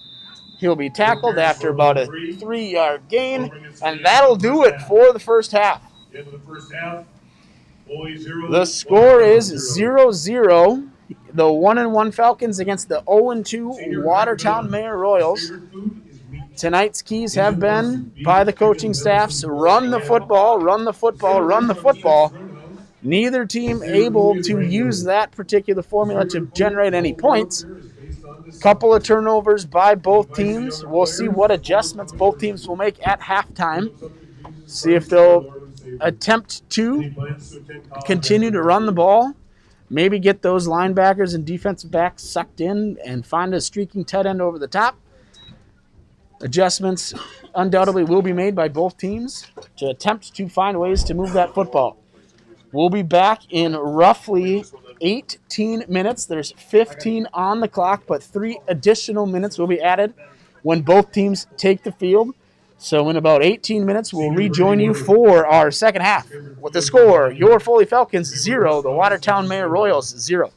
Speaker 2: He'll be tackled after about a 3-yard gain, and that'll do it for the first half.
Speaker 1: End of the first half. Foley 0.
Speaker 2: The score is 0-0. The 1-1 Falcons against the 0-2 Watertown-Mayer Royals. Tonight's keys have been, by the coaching staffs, run the football, run the football, run the football. Neither team able to use that particular formula to generate any points. Couple of turnovers by both teams. We'll see what adjustments both teams will make at halftime. See if they'll attempt to continue to run the ball. Maybe get those linebackers and defensive backs sucked in and find a streaking tight end over the top. Adjustments undoubtedly will be made by both teams to attempt to find ways to move that football. We'll be back in roughly 18 minutes. There's 15 on the clock, but 3 additional minutes will be added when both teams take the field. So in about 18 minutes, we'll rejoin you for our second half. With the score, your Foley Falcons 0, the Watertown-Mayer Royals 0.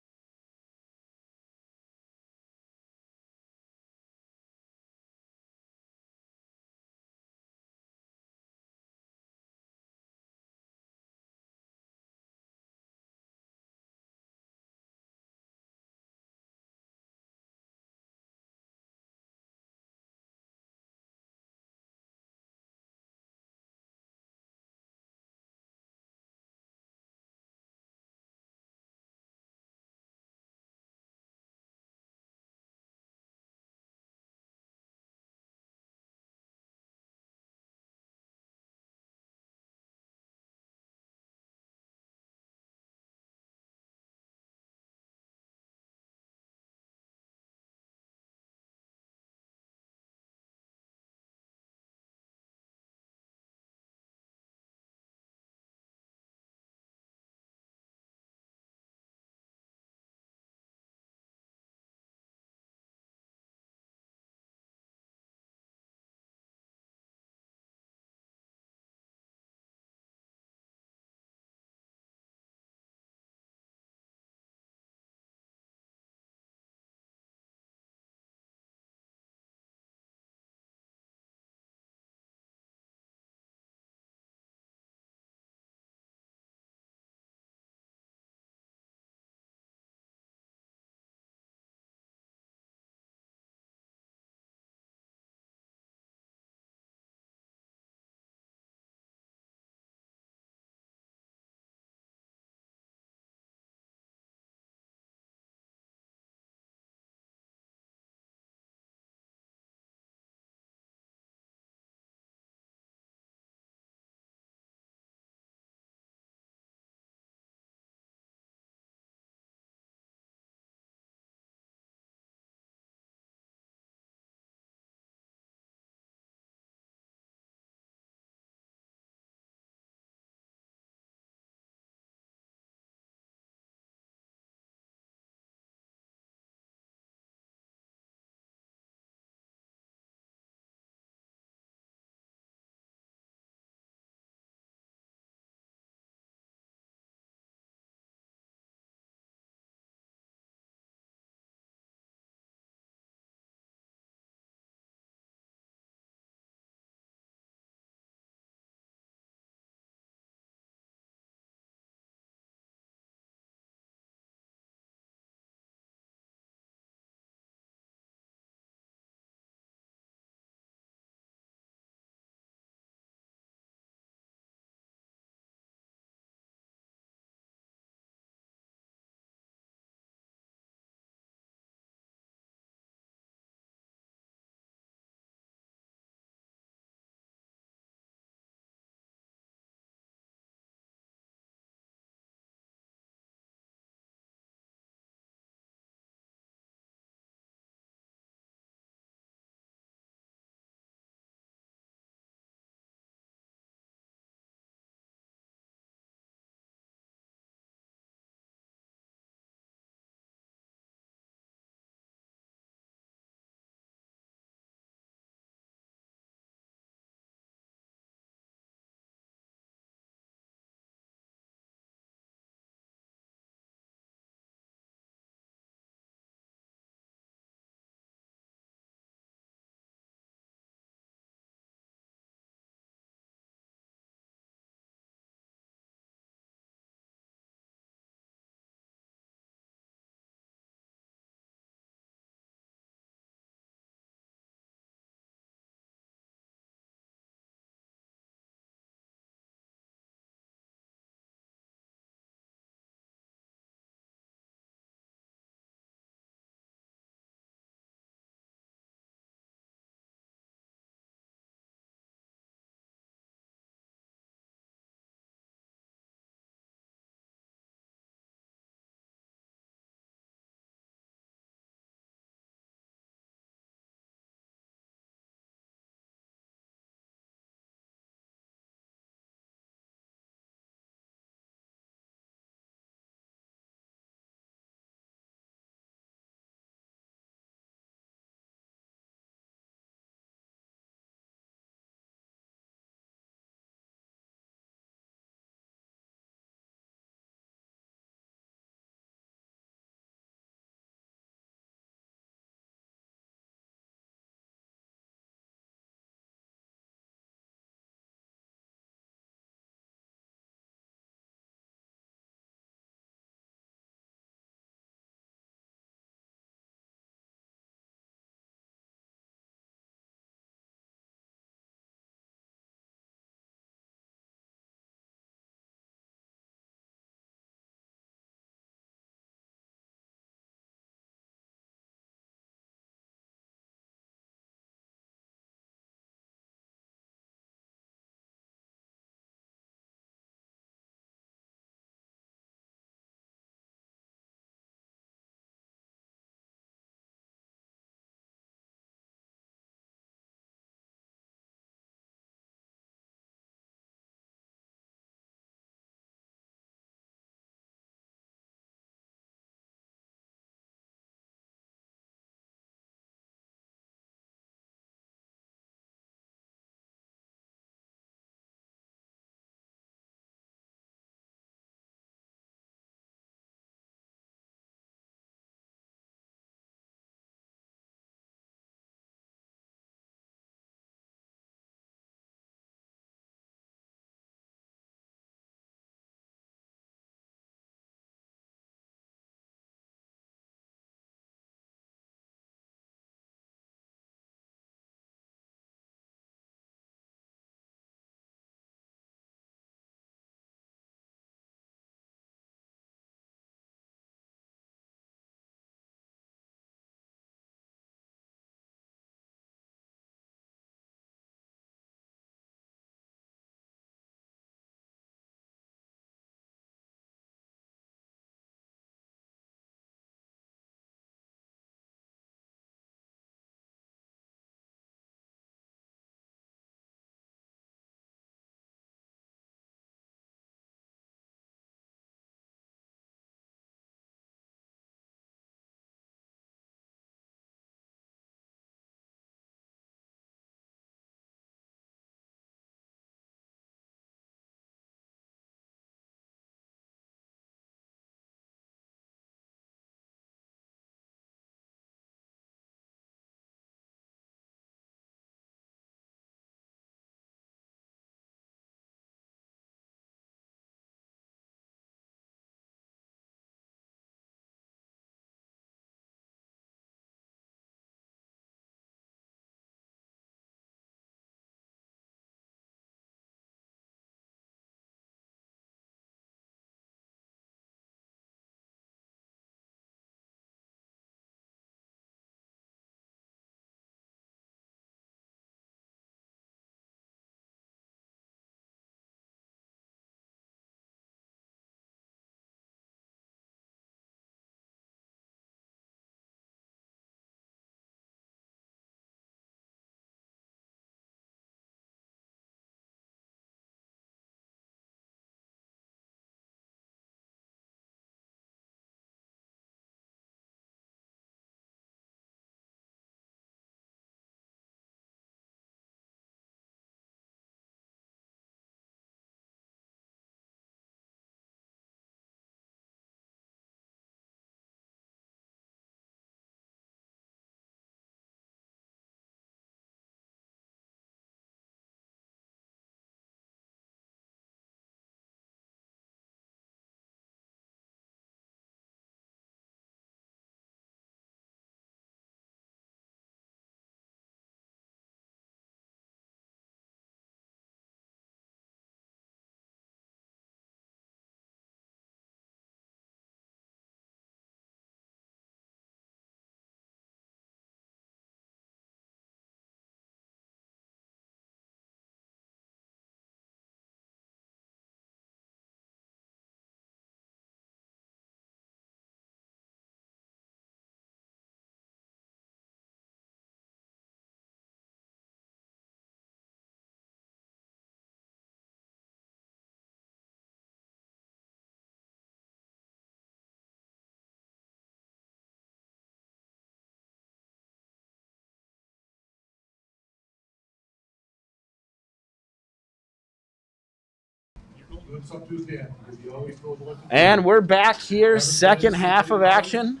Speaker 1: It's up to his dad because he always knows what to do.
Speaker 2: And we're back here, second half of action.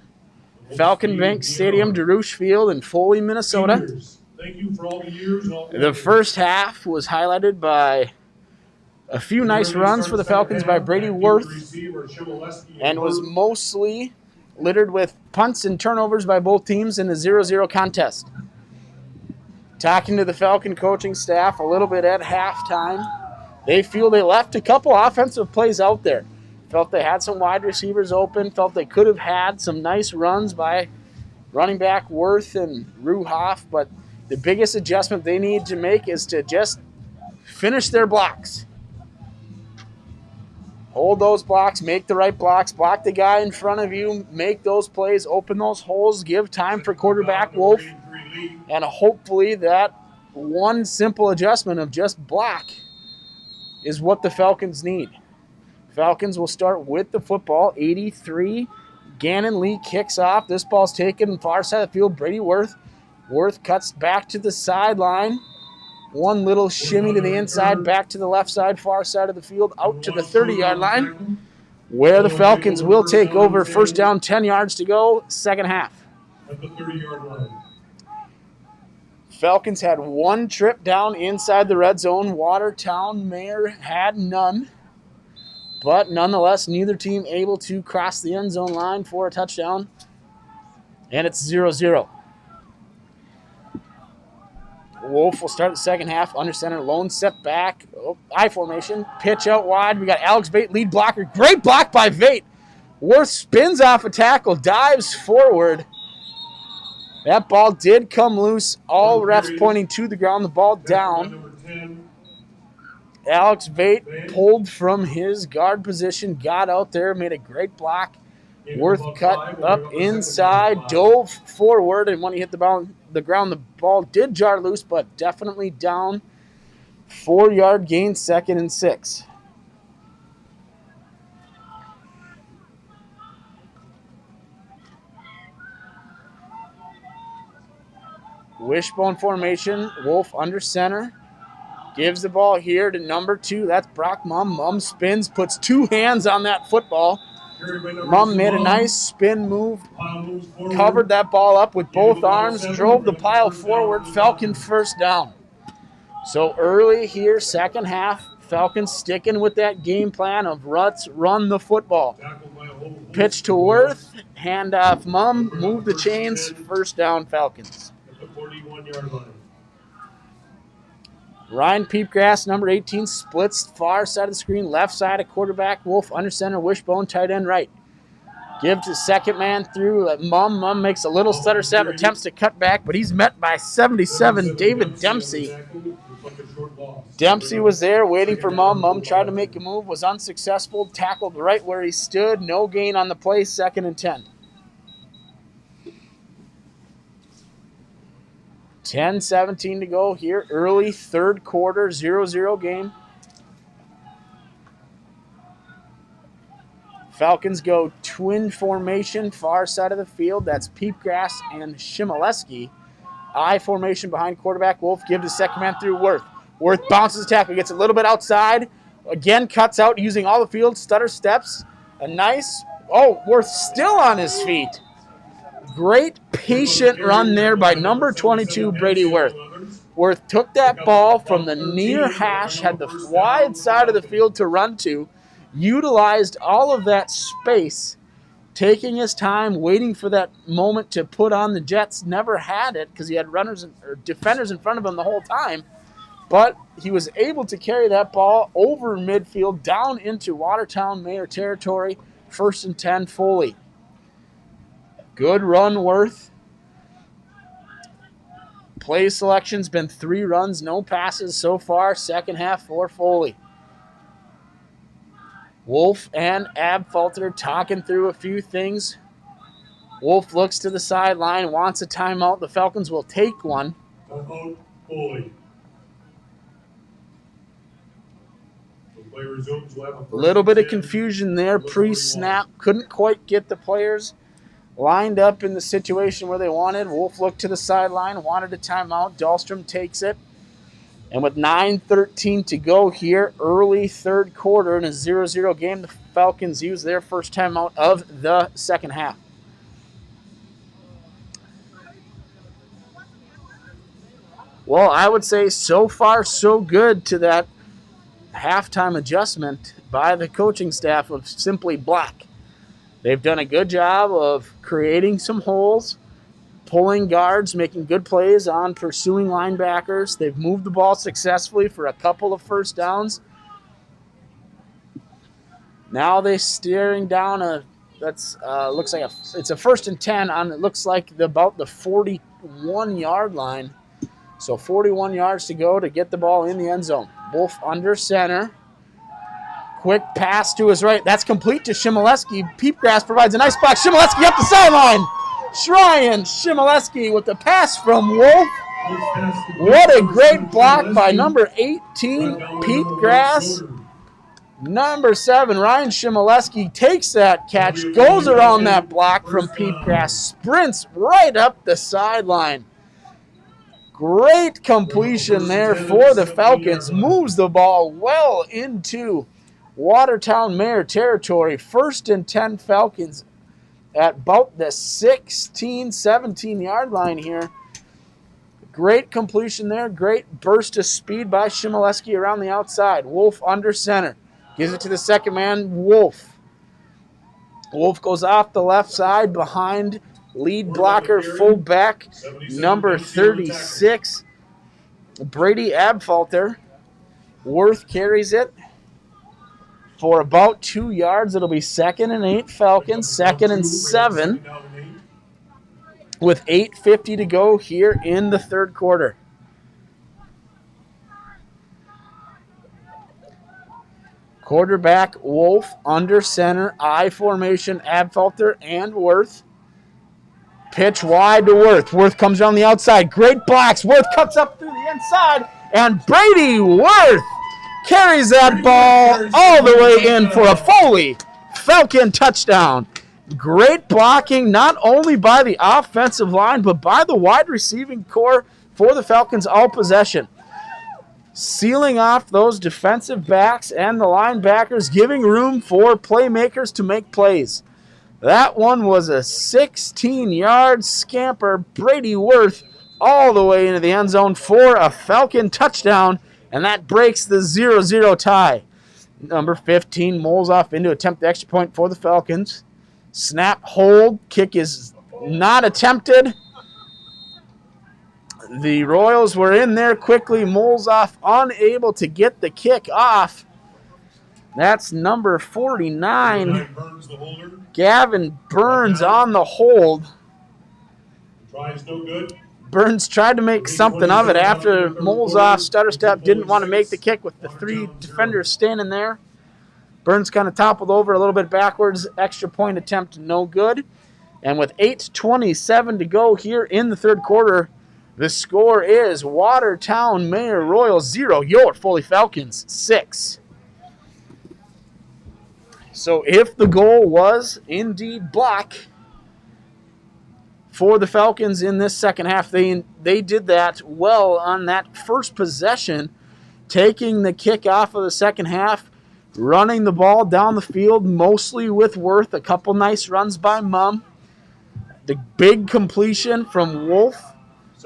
Speaker 2: Falcon Bank Stadium, DeRocher Field in Foley, Minnesota.
Speaker 1: Thank you for all the years.
Speaker 2: The first half was highlighted by a few nice runs for the Falcons by Brady Worth, and was mostly littered with punts and turnovers by both teams in a 0-0 contest. Talking to the Falcon coaching staff a little bit at halftime, they feel they left a couple offensive plays out there. Felt they had some wide receivers open, felt they could have had some nice runs by running back Worth and Ruhoff, but the biggest adjustment they need to make is to just finish their blocks. Hold those blocks, make the right blocks, block the guy in front of you, make those plays, open those holes, give time for quarterback Wolf, and hopefully that one simple adjustment of just block is what the Falcons need. Falcons will start with the football, 83. Gannon Lee kicks off. This ball's taken far side of the field. Brady Worth. Worth cuts back to the sideline. One little shimmy to the inside, back to the left side, far side of the field, out to the 30-yard line, where the Falcons will take over. First down, 10 yards to go, second half.
Speaker 1: At the 30-yard line.
Speaker 2: Falcons had one trip down inside the red zone. Watertown-Mayer had none. But nonetheless, neither team able to cross the end zone line for a touchdown. And it's 0-0. Wolf will start the second half. Under center, lone set back. I formation. Pitch out wide. We got Alex Vate, lead blocker. Great block by Vate. Worth spins off a tackle, dives forward. That ball did come loose. All refs pointing to the ground. The ball down. Alex Vate pulled from his guard position, got out there, made a great block. Worth cut up inside, dove forward, and when he hit the ground, the ball did jar loose, but definitely down. 4-yard gain, 2nd and 6. Wishbone formation, Wolf under center. Gives the ball here to number 2. That's Brock Mumm. Mumm spins, puts 2 hands on that football. Mumm made a nice spin move, covered that ball up with both arms, drove the pile forward. Falcon first down. So early here, second half, Falcons sticking with that game plan of run the football. Pitch to Worth, handoff Mumm, move the chains, first down Falcons.
Speaker 1: At the 41-yard line.
Speaker 2: Ryan Peepgrass, number 18, splits far side of the screen, left side of quarterback. Wolf under center, Wishbone, tight end right. Give to second man through Mumm. Mumm makes a little stutter step, attempts to cut back, but he's met by 77, David Dempsey. Dempsey was there waiting for Mumm. Mumm tried to make a move, was unsuccessful, tackled right where he stood. No gain on the play, 2nd and 10. 10-17 to go here. Early third quarter, 0-0 game. Falcons go twin formation, far side of the field. That's Peepgrass and Shimoleski. I formation behind quarterback. Wolf give to second man through Worth. Worth bounces the tackle, gets a little bit outside. Again, cuts out using all the field, stutter steps. A nice, Worth still on his feet. Great patient run there by number 22, Brady Worth. Worth took that ball from the near hash, had the wide side of the field to run to, utilized all of that space, taking his time, waiting for that moment to put on the Jets. Never had it because he had defenders in front of him the whole time. But he was able to carry that ball over midfield down into Watertown-Mayer territory. 1st and 10, Foley. Good run, Worth. Play selection's been 3 runs, no passes so far. Second half for Foley. Wolf and Abfalter talking through a few things. Wolf looks to the sideline, wants a timeout. The Falcons will take one.
Speaker 1: Foley.
Speaker 2: A little bit of confusion there pre-snap. Couldn't quite get the players lined up in the situation where they wanted. Wolf looked to the sideline, wanted a timeout. Dahlstrom takes it. And with 9:13 to go here, early third quarter in a 0-0 game, the Falcons use their first timeout of the second half. Well, I would say so far so good to that halftime adjustment by the coaching staff of Simply Black. They've done a good job of creating some holes, pulling guards, making good plays on pursuing linebackers. They've moved the ball successfully for a couple of first downs. Now they're staring down looks like it's a 1st and 10 on it looks like about the 41-yard line. So 41 yards to go to get the ball in the end zone. Wolf under center. Quick pass to his right. That's complete to Shimoleski. Peepgrass provides a nice block. Shimoleski up the sideline. Ryan Shimoleski with the pass from Wolf. What a great block by number 18, Peepgrass. Number 7, Ryan Shimoleski takes that catch, goes around that block from Peepgrass, sprints right up the sideline. Great completion there for the Falcons. Moves the ball well into Watertown-Mayer territory. 1st and 10 Falcons at about the 16, 17-yard line here. Great completion there. Great burst of speed by Shimoleski around the outside. Wolf under center. Gives it to the second man, Wolf. Wolf goes off the left side behind lead blocker, fullback, number 36, Brady Abfalter. Worth carries it for about 2 yards. It'll be 2nd and 8 Falcons, 2nd and 7 with 8:50 to go here in the third quarter. Quarterback Wolf under center, I formation, Abfalter and Worth. Pitch wide to Worth. Worth comes around the outside. Great blocks. Worth cuts up through the inside. And Brady Worth carries that ball all the way in for a Foley Falcon touchdown. Great blocking not only by the offensive line, but by the wide receiving core for the Falcons all possession. Sealing off those defensive backs and the linebackers, giving room for playmakers to make plays. That one was a 16-yard scamper. Brady Worth all the way into the end zone for a Falcon touchdown, and that breaks the 0-0 tie. Number 15 moles off into attempt the extra point for the Falcons. Snap, hold, kick is not attempted. The Royals were in there quickly. Moles off, unable to get the kick off. That's number 49. Gavin Burns on the hold.
Speaker 1: Tries no good.
Speaker 2: Burns tried to make something of it after moles off. Stutter step, didn't want to make the kick with the 3 defenders standing there. Burns kind of toppled over a little bit backwards. Extra point attempt, no good. And with 8:27 to go here in the third quarter, the score is Watertown-Mayer Royals 0, your Foley Falcons 6. So if the goal was indeed block for the Falcons in this second half, they did that well on that first possession, taking the kick off of the second half, running the ball down the field, mostly with Worth, a couple nice runs by Mum. The big completion from Wolf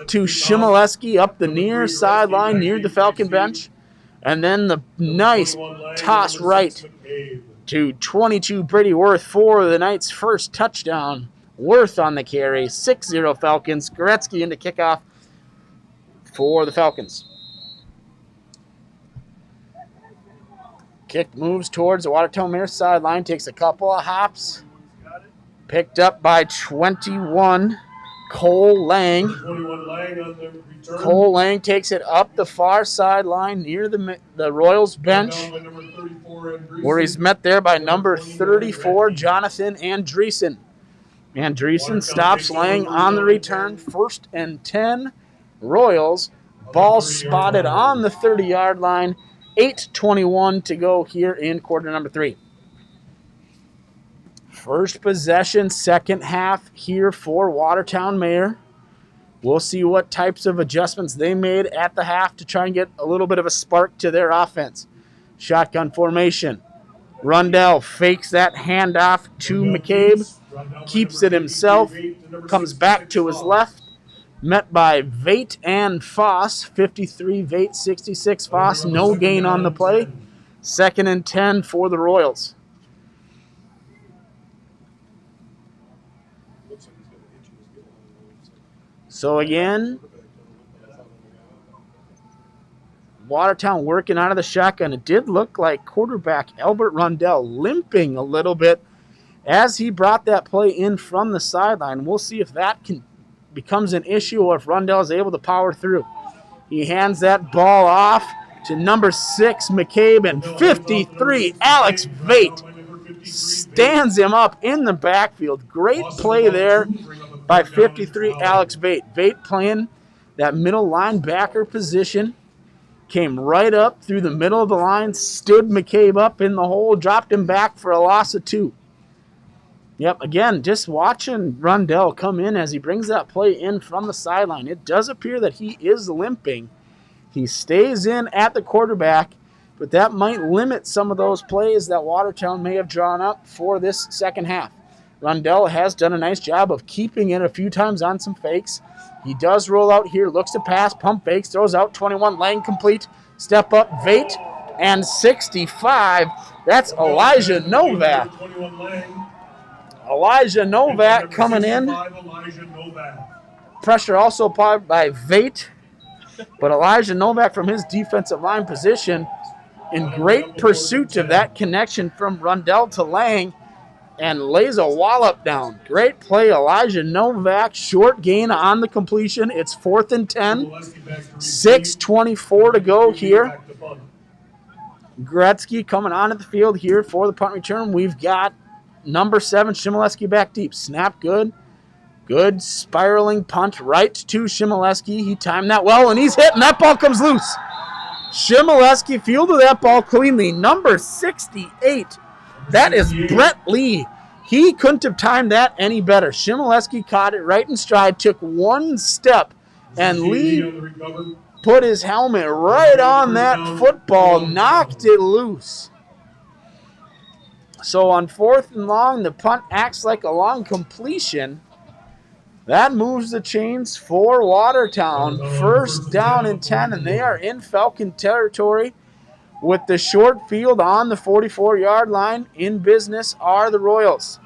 Speaker 2: to Shimoleski up the near sideline, near the Falcon bench. And then the nice toss right to 22 Brady Worth for the night's first touchdown. Worth on the carry, 6-0 Falcons. Goretzky into kickoff for the Falcons. Kick moves towards the Watertown-Mayer sideline, takes a couple of hops. Picked up by 21, Cole Lang. Cole Lang takes it up the far sideline near the Royals bench, where he's met there by number 34, Jonathan Andreessen. Andreessen stops Lang on the return. 1st and 10, Royals. Ball spotted on the 30-yard line. 8:21 to go here in quarter number 3. First possession, second half here for Watertown-Mayer. We'll see what types of adjustments they made at the half to try and get a little bit of a spark to their offense. Shotgun formation. Rundell fakes that handoff to McCabe, keeps it himself, comes back to his left, met by Vate and Foss. 53 Vate, 66 Foss. No gain on the play. 2nd and 10 for the Royals. So again, Watertown working out of the shotgun. It did look like quarterback Albert Rundell limping a little bit as he brought that play in from the sideline. We'll see if that becomes an issue or if Rundell is able to power through. He hands that ball off to number 6, McCabe, and 53, Alex Vate stands him up in the backfield. Great play there by 53, Alex Vate. Vate playing that middle linebacker position. Came right up through the middle of the line, stood McCabe up in the hole, dropped him back for a loss of 2. Yep, again, just watching Rundell come in as he brings that play in from the sideline. It does appear that he is limping. He stays in at the quarterback, but that might limit some of those plays that Watertown may have drawn up for this second half. Rundell has done a nice job of keeping it a few times on some fakes. He does roll out here, looks to pass, pump fakes, throws out 21, Lang complete, step up, Vate, and 65. That's Elijah Novak. Elijah Novak coming in. Pressure also applied by Vate, but Elijah Novak from his defensive line position in great pursuit of that connection from Rundell to Lang, and lays a wallop down. Great play, Elijah Novak. Short gain on the completion. It's 4th and 10. 6:24 to go here. Gretzky coming onto the field here for the punt return. We've got number 7, Shimoleski back deep. Snap good. Good spiraling punt right to Shimoleski. He timed that well, and he's hit, and that ball comes loose. Shimoleski fielded that ball cleanly. Number 68. That is Brett Lee. He couldn't have timed that any better. Shimoleski caught it right in stride, took one step, and Lee put his helmet right on that football, knocked it loose. So on 4th and long, the punt acts like a long completion. That moves the chains for Watertown. 1st down and 10, and they are in Falcon territory. With the short field on the 44-yard line, in business are the Royals.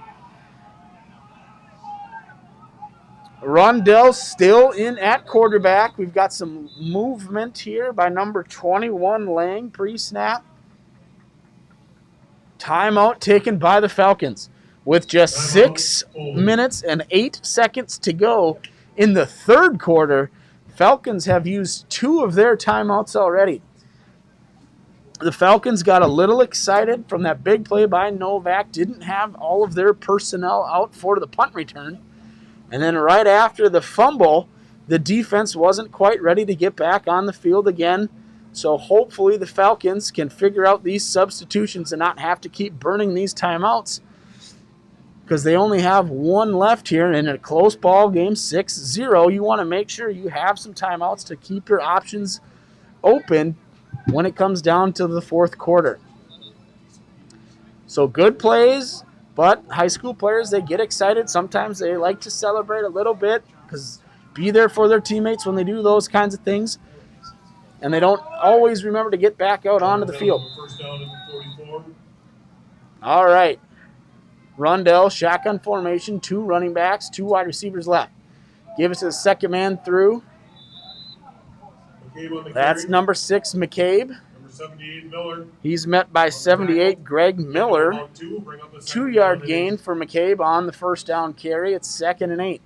Speaker 2: Rundell still in at quarterback. We've got some movement here by number 21, Lang, pre-snap. Timeout taken by the Falcons. With just 6 minutes and 8 seconds to go in the 3rd quarter, Falcons have used 2 of their timeouts already. The Falcons got a little excited from that big play by Novak, didn't have all of their personnel out for the punt return. And then right after the fumble, the defense wasn't quite ready to get back on the field again. So hopefully the Falcons can figure out these substitutions and not have to keep burning these timeouts, because they only have 1 left here in a close ball game, 6-0. You want to make sure you have some timeouts to keep your options open when it comes down to the 4th quarter. So good plays, but high school players, they get excited. Sometimes they like to celebrate a little bit, because be there for their teammates when they do those kinds of things. And they don't always remember to get back out onto the field. All right. Rundell, shotgun formation, 2 running backs, 2 wide receivers left. Give it to the second man through. That's number 6, McCabe.
Speaker 1: Number 78, Miller.
Speaker 2: He's met by 78, Greg Miller. 2-yard gain for McCabe on the 1st down carry. It's 2nd and 8.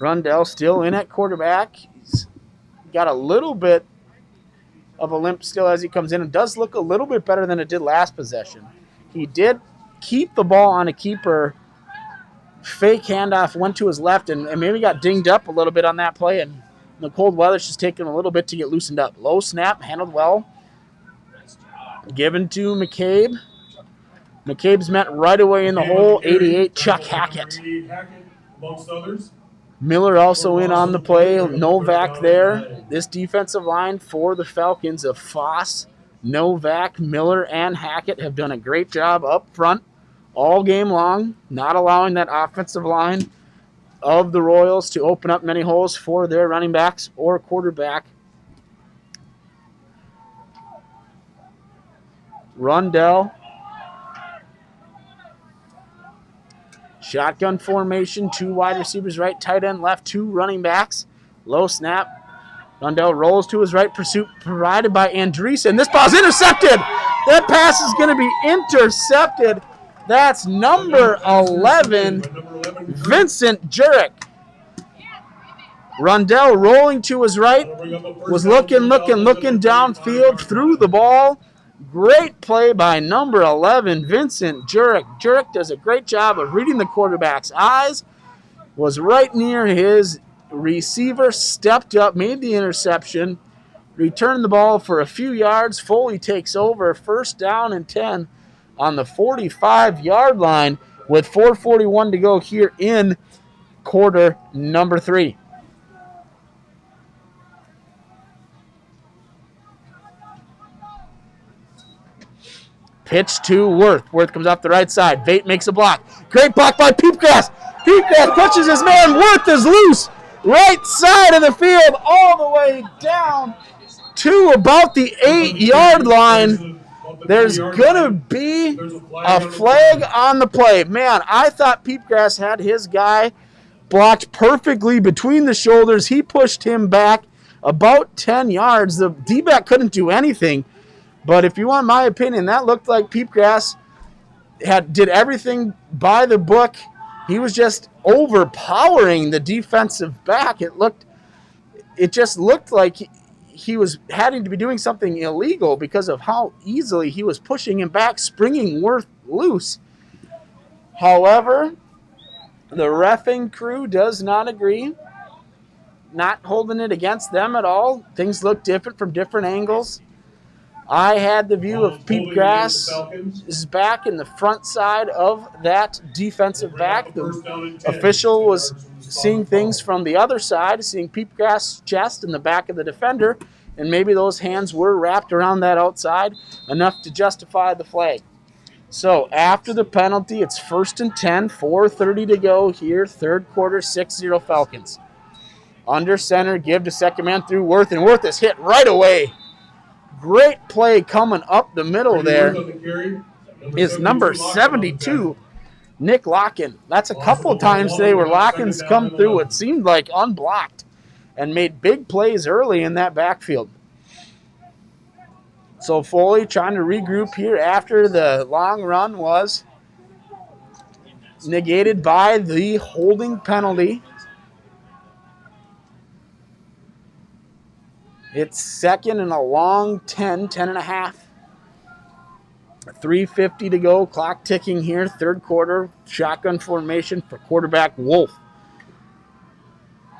Speaker 2: Rundell still in at quarterback. He's got a little bit of a limp still as he comes in. It does look a little bit better than it did last possession. He did keep the ball on a keeper. Fake handoff went to his left and maybe got dinged up a little bit on that play, and the cold weather's just taking a little bit to get loosened up. Low snap, handled well. Given to McCabe. McCabe's met right away in the hole. 88, Chuck Hackett.
Speaker 1: Amongst others.
Speaker 2: Miller also in on the play. Novak there. This defensive line for the Falcons of Foss, Novak, Miller, and Hackett have done a great job up front all game long, not allowing that offensive line of the Royals to open up many holes for their running backs or quarterback. Rundell. Shotgun formation, 2 wide receivers right, tight end left, 2 running backs. Low snap. Rundell rolls to his right, pursuit provided by Andreessen. This ball's intercepted. That pass is going to be intercepted. That's number 11, Vincent Jurek. Rundell rolling to his right, was looking downfield, threw the ball. Great play by number 11, Vincent Jurek. Jurek does a great job of reading the quarterback's eyes, was right near his receiver, stepped up, made the interception, returned the ball for a few yards. Foley takes over, first down and 10 on the 45-yard line with 4:41 to go here in quarter number 3. Pitch to Worth. Worth comes off the right side. Vate makes a block. Great block by Peepgrass. Peepgrass pushes his man. Worth is loose. Right side of the field all the way down to about the 8-yard line. There's going to be a flag on the play. Man, I thought Peepgrass had his guy blocked perfectly between the shoulders. He pushed him back about 10 yards. The D-back couldn't do anything. But if you want my opinion, that looked like Peepgrass did everything by the book. He was just overpowering the defensive back. It just looked like he was having to be doing something illegal because of how easily he was pushing him back, springing Worth loose. However, the reffing crew does not agree, not holding it against them at all. Things look different from different angles. I had the view of Peepgrass' back in the front side of that defensive back. The official was seeing things from the other side, seeing Peepgrass' chest in the back of the defender, and maybe those hands were wrapped around that outside enough to justify the flag. So after the penalty, it's 1st and 10, 4:30 to go here, third quarter, 6-0 Falcons. Under center, give to second man through Worth, and Worth is hit right away. Great play coming up the middle there is number 72, Nick Locken. That's a couple of times today where Locken's come through, it seemed like unblocked, and made big plays early in that backfield. So Foley trying to regroup here after the long run was negated by the holding penalty. It's second and a long 10 and a half. 3:50 to go, clock ticking here, third quarter, shotgun formation for quarterback Wolf.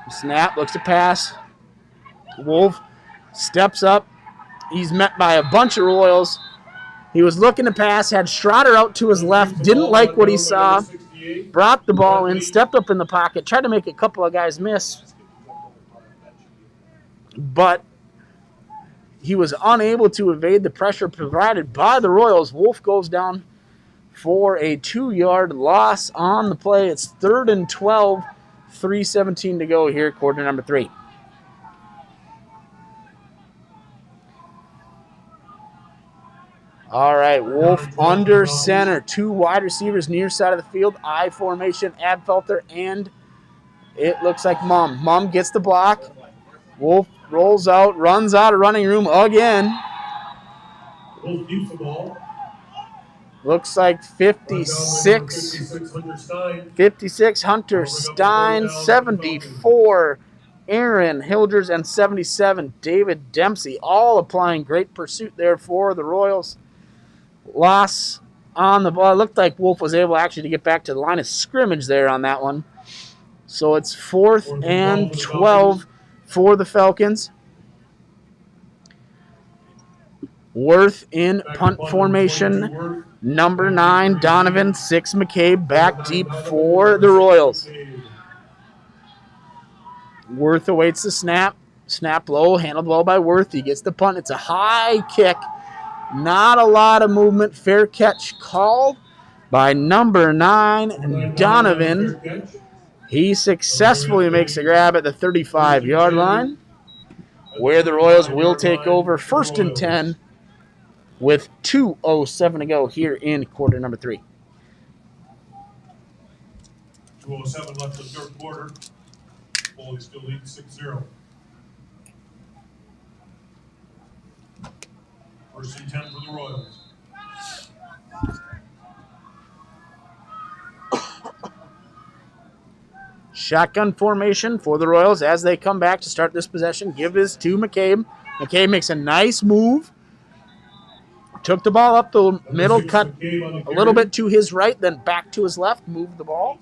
Speaker 2: Snap, looks to pass. Wolf steps up. He's met by a bunch of Royals. He was looking to pass, had Schroeder out to his left, didn't like what he saw, brought the ball in, stepped up in the pocket, tried to make a couple of guys miss, but he was unable to evade the pressure provided by the Royals. Wolf goes down for a 2-yard loss on the play. It's 3rd and 12, 3:17 to go here, quarter number 3. All right, Wolf under center. 2 wide receivers near side of the field. I formation, Adfelter, and it looks like Mum. Mum gets the block. Wolf rolls out, runs out of running room again. Looks like 56 Hunter Stein, 74 Aaron Hilders, and 77 David Dempsey, all applying great pursuit there for the Royals. Loss on the ball. It looked like Wolf was able actually to get back to the line of scrimmage there on that one. So it's 4th and 12 for the Falcons. Worth in punt formation. Number 9, Donovan. 6, McCabe. Back deep for the Royals. Worth awaits the snap. Snap low, handled well by Worth. He gets the punt. It's a high kick. Not a lot of movement. Fair catch called by number 9, Donovan. He successfully makes a grab at the 35-yard line, where the Royals will take over 1st and 10 with 2:07 to go here in quarter number 3.
Speaker 1: 2:07 left in the third quarter. Foley still leads 6-0. 1st and 10 for the Royals.
Speaker 2: Shotgun formation for the Royals as they come back to start this possession. Give this to McCabe. McCabe makes a nice move. Took the ball up the middle, cut a little bit to his right, then back to his left, moved the ball.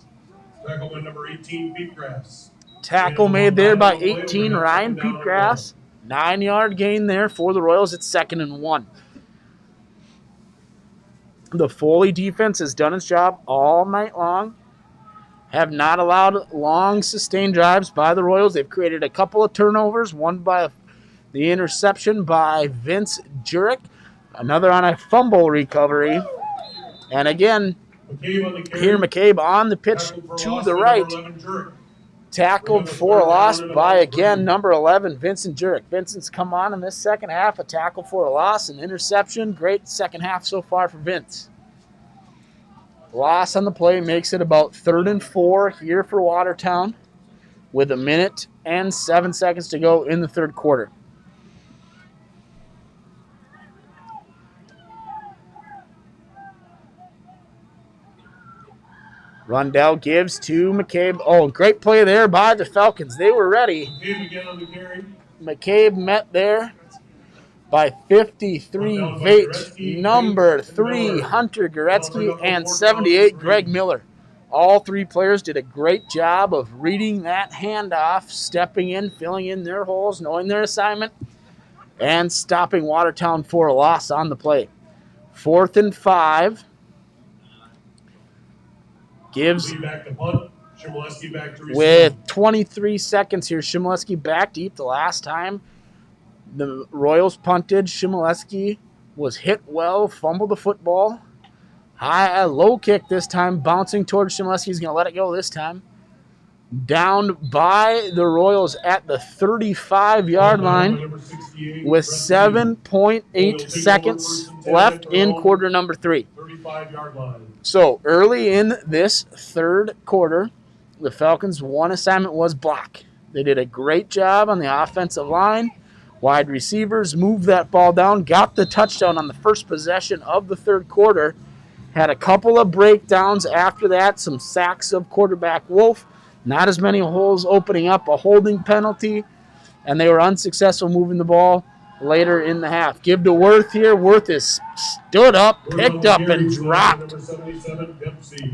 Speaker 1: Tackle by number 18, Peepgrass.
Speaker 2: Tackle made there by 18, Ryan Peepgrass. 9-yard gain there for the Royals. It's 2nd and 1. The Foley defense has done its job all night long. Have not allowed long, sustained drives by the Royals. They've created a couple of turnovers, one by the interception by Vince Jurek, another on a fumble recovery. And again, here McCabe on the pitch to the right. Tackled for a loss by, again, number 11, Vincent Jurek. Vincent's come on in this second half, a tackle for a loss, an interception. Great second half so far for Vince. Loss on the play makes it about 3rd and 4 here for Watertown with 1 minute and 7 seconds to go in the third quarter. Rundell gives to McCabe. Oh, great play there by the Falcons. They were ready. McCabe met there by 53, Vate, number 3, Hunter Goretzky, and 78, Greg Miller. All 3 players did a great job of reading that handoff, stepping in, filling in their holes, knowing their assignment, and stopping Watertown for a loss on the play. 4th and 5. Gives with 23 seconds here. Shimoleski back deep. The last time the Royals punted, Shimoleski was hit well, fumbled the football. High, low kick this time, bouncing towards Shimoleski. He's going to let it go this time. Down by the Royals at the 35-yard line with 7.8 seconds left in quarter number 3.
Speaker 1: 35-yard line.
Speaker 2: So early in this third quarter, the Falcons' one assignment was block. They did a great job on the offensive line. Wide receivers moved that ball down, got the touchdown on the first possession of the third quarter. Had a couple of breakdowns after that, some sacks of quarterback Wolf. Not as many holes opening up, a holding penalty, and they were unsuccessful moving the ball later in the half. Give to Worth here. Worth is stood up, picked up, and dropped.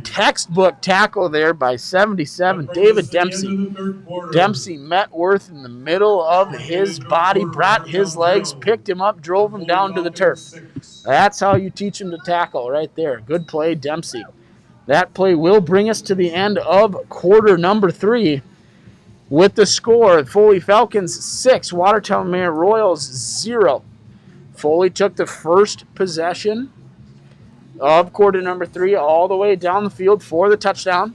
Speaker 2: Textbook tackle there by 77, David Dempsey. Dempsey met Worth in the middle of his body, brought his legs, picked him up, drove him down to the turf. That's how you teach him to tackle right there. Good play, Dempsey. That play will bring us to the end of quarter number 3 with the score, Foley Falcons 6, Watertown-Mayer Royals 0. Foley took the first possession of quarter number 3 all the way down the field for the touchdown.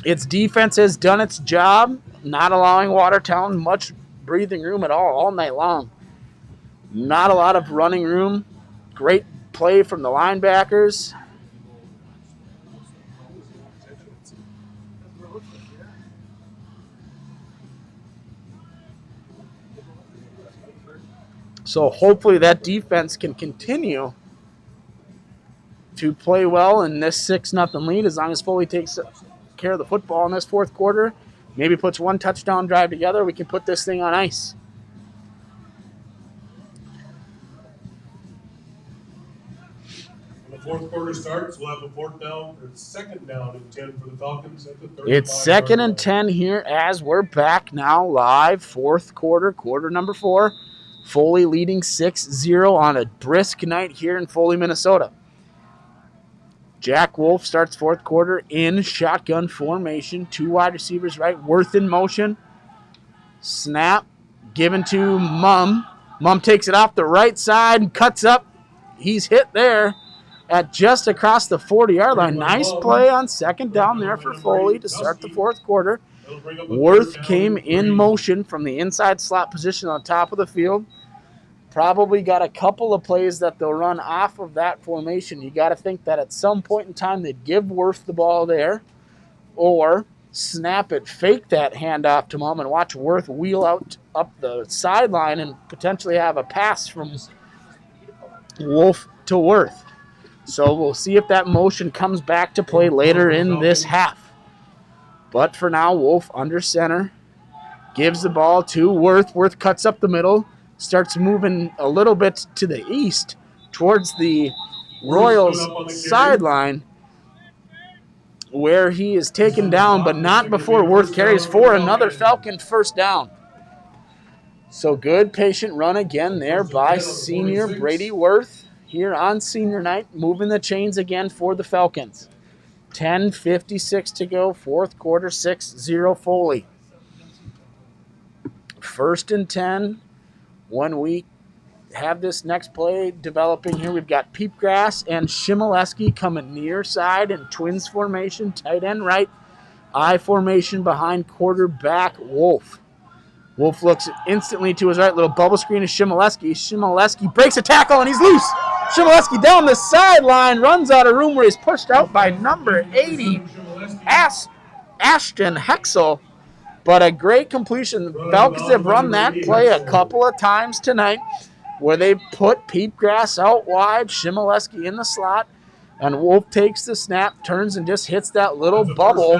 Speaker 2: Its defense has done its job, not allowing Watertown much breathing room at all night long. Not a lot of running room. Great play from the linebackers. So hopefully that defense can continue to play well in this 6-0 lead as long as Foley takes care of the football in this fourth quarter. Maybe puts one touchdown drive together. We can put this thing on ice.
Speaker 1: When the fourth quarter starts, we'll have a 2nd down and 10 for the Falcons at the 35.
Speaker 2: It's 2nd and 10 here as we're back now live. Fourth quarter, quarter number 4. Foley leading 6-0 on a brisk night here in Foley, Minnesota. Jack Wolf starts fourth quarter in shotgun formation. 2 wide receivers right. Worth in motion. Snap given to Mum. Mum takes it off the right side and cuts up. He's hit there at just across the 40-yard line. Nice play on second down there for Foley to start the fourth quarter. Worth came in motion from the inside slot position on top of the field. Probably got a couple of plays that they'll run off of that formation. You got to think that at some point in time they'd give Worth the ball there or snap it, fake that handoff to Mum, and watch Worth wheel out up the sideline and potentially have a pass from Wolf to Worth. So we'll see if that motion comes back to play later in this half. But for now, Wolf under center, gives the ball to Worth. Worth cuts up the middle, starts moving a little bit to the east towards the Royals sideline, where he is taken down, but not before Worth carries for another Falcon first down. So good, patient run again there by senior Brady Worth here on senior night, moving the chains again for the Falcons. 10:56 to go, fourth quarter, 6-0 Foley. First and 10. When we have this next play developing here, we've got Peepgrass and Shimoleski coming near side in twins formation, tight end right, I formation behind quarterback Wolf. Wolf looks instantly to his right, little bubble screen of Shimoleski. Shimoleski breaks a tackle and he's loose. Shimoleski down the sideline, runs out of room where he's pushed out by number 80, Ashton Hexel. But a great completion. The Falcons have run that play a couple of times tonight where they put Peepgrass out wide, Shimoleski in the slot, and Wolf takes the snap, turns and just hits that little bubble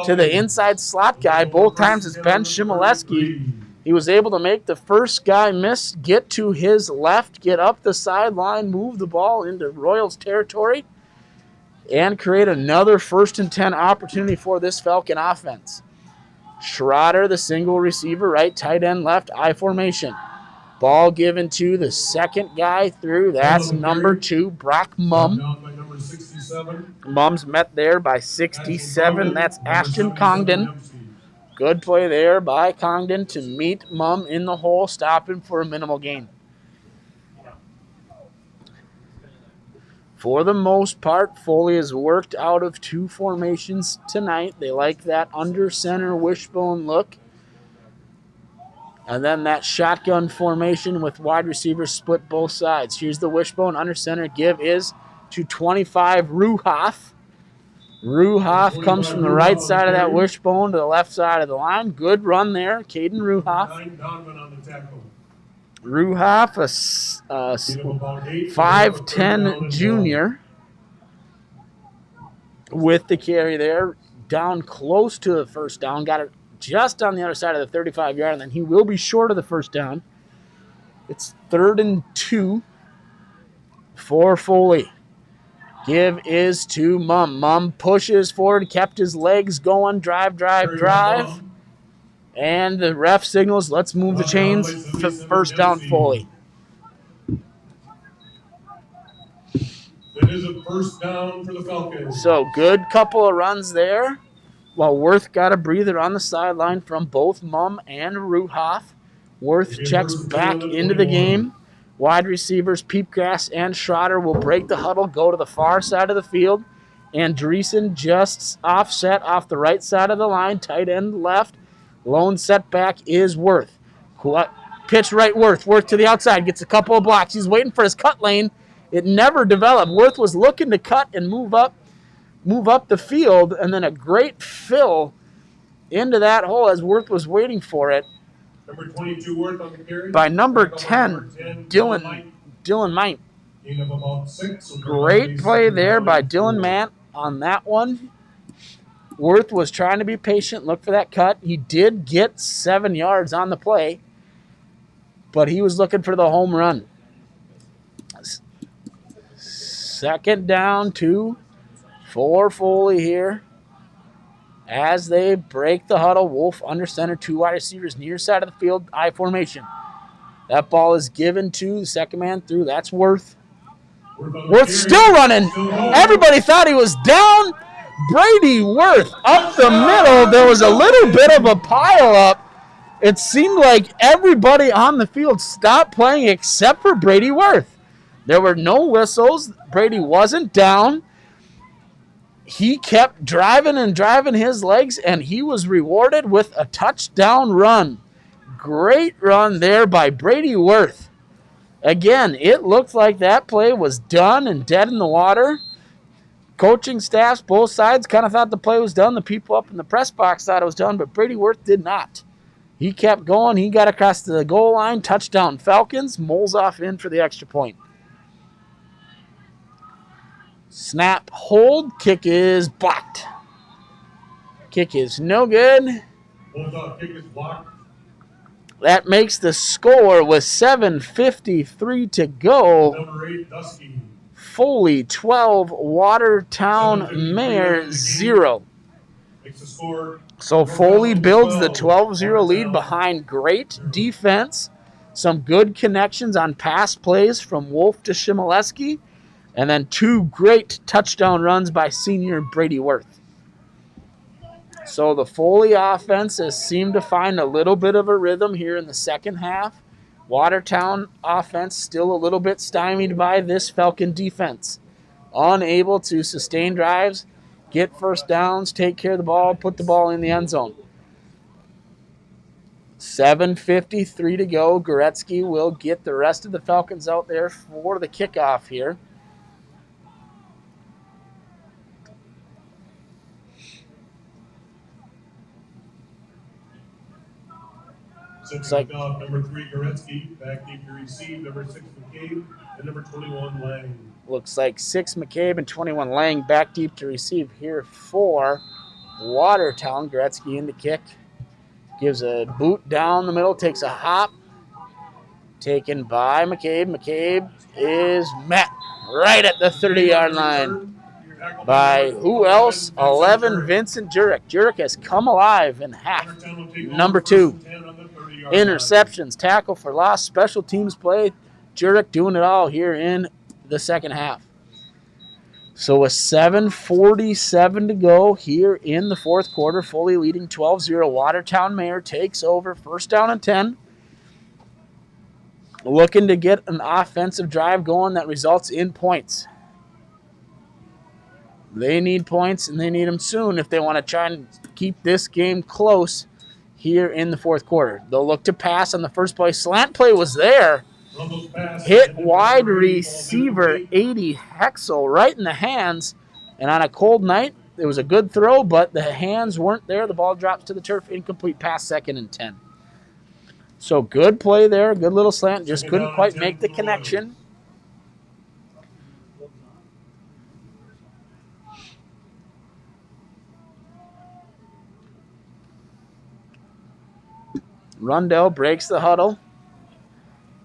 Speaker 2: to the inside slot guy. Both times it's been Shimoleski. He was able to make the first guy miss, get to his left, get up the sideline, move the ball into Royals territory, and create another first and 10 opportunity for this Falcon offense. Schroeder, the single receiver, right, tight end left, I formation. Ball given to the second guy through. That's number 2, Brock Mum. Mum's met there by 67. That's Ashton Congdon. Good play there by Congdon to meet Mum in the hole, stop him for a minimal gain. For the most part, Foley has worked out of 2 formations tonight. They like that under center wishbone look. And then that shotgun formation with wide receivers split both sides. Here's the wishbone under center. Give is to 25 Ruhoff. Ruhoff comes from the right side of that wishbone to the left side of the line. Good run there, Caden Ruhoff. Ruhoff, a 5'10 junior with the carry there. Down close to the first down. Got it just on the other side of the 35-yard, and then he will be short of the first down. It's 3rd and 2 for Foley. Give is to Mum. Mum pushes forward, kept his legs going, drive. And the ref signals, let's move the chains for first down Foley.
Speaker 1: It is a first down for the Falcons.
Speaker 2: So good couple of runs there. While Worth got a breather on the sideline from both Mum and Ruhoff. Worth checks back into the game. Wide receivers Peepgrass and Schroeder will break the huddle, go to the far side of the field. And Dreesen just offset off the right side of the line, tight end left. Lone setback is Worth. Pitch right Worth. Worth to the outside, gets a couple of blocks. He's waiting for his cut lane. It never developed. Worth was looking to cut and move up the field, and then a great fill into that hole as Worth was waiting for it.
Speaker 1: Number 22 Worth on the carry.
Speaker 2: By number 10, Dylan Mant. Great play there by Dylan Mant on that one. Worth was trying to be patient, look for that cut. He did get 7 yards on the play, but he was looking for the home run. Second down, 2 for Foley here. As they break the huddle, Wolf under center, 2 wide receivers near side of the field, I formation. That ball is given to the second man through. That's Worth. Worth still running. Everybody thought he was down. Brady Worth up the middle. There was a little bit of a pile up. It seemed like everybody on the field stopped playing except for Brady Worth. There were no whistles. Brady wasn't down. He kept driving and driving his legs, and he was rewarded with a touchdown run. Great run there by Brady Worth. Again, it looked like that play was done and dead in the water. Coaching staffs, both sides, kind of thought the play was done. The people up in the press box thought it was done, but Brady Worth did not. He kept going. He got across the goal line. Touchdown Falcons. Moles off in for the extra point. Snap, hold. Kick is blocked. Kick is no good.
Speaker 1: Hold on, kick is blocked.
Speaker 2: That makes the score with 7:53 to go.
Speaker 1: Number 8, Dusky.
Speaker 2: Foley 12, Watertown-Mayer 0.
Speaker 1: Makes the score.
Speaker 2: So Foley builds the 12-0 lead behind great defense, some good connections on pass plays from Wolf to Shimoleski, and then 2 great touchdown runs by senior Brady Worth. So the Foley offense has seemed to find a little bit of a rhythm here in the second half. Watertown offense still a little bit stymied by this Falcon defense. Unable to sustain drives, get first downs, take care of the ball, put the ball in the end zone. 7:53 to go. Goretzky will get the rest of the Falcons out there for the kickoff here.
Speaker 1: Looks like number 3, Goretzky, back deep to receive, number 6, McCabe, and number 21, Lang.
Speaker 2: Looks like 6 McCabe and 21 Lang back deep to receive here for Watertown. Goretzky in the kick. Gives a boot down the middle, takes a hop. Taken by McCabe. McCabe is met right at the 30-yard line by who else? 11, Vincent Jurek. Jurek has come alive in half. Number 2. Interceptions, tackle for loss, special teams play. Jurek doing it all here in the second half. So with 7:47 to go here in the fourth quarter, Foley leading 12-0. Watertown-Mayer takes over, first down and 10. Looking to get an offensive drive going that results in points. They need points, and they need them soon if they want to try and keep this game close here in the fourth quarter. They'll look to pass on the first play. Slant play was there. Hit wide receiver 80 Hexel right in the hands. And on a cold night, it was a good throw, but the hands weren't there. The ball drops to the turf. Incomplete pass, 2nd and 10. So good play there. Good little slant. Just couldn't quite make the connection. Rundell breaks the huddle.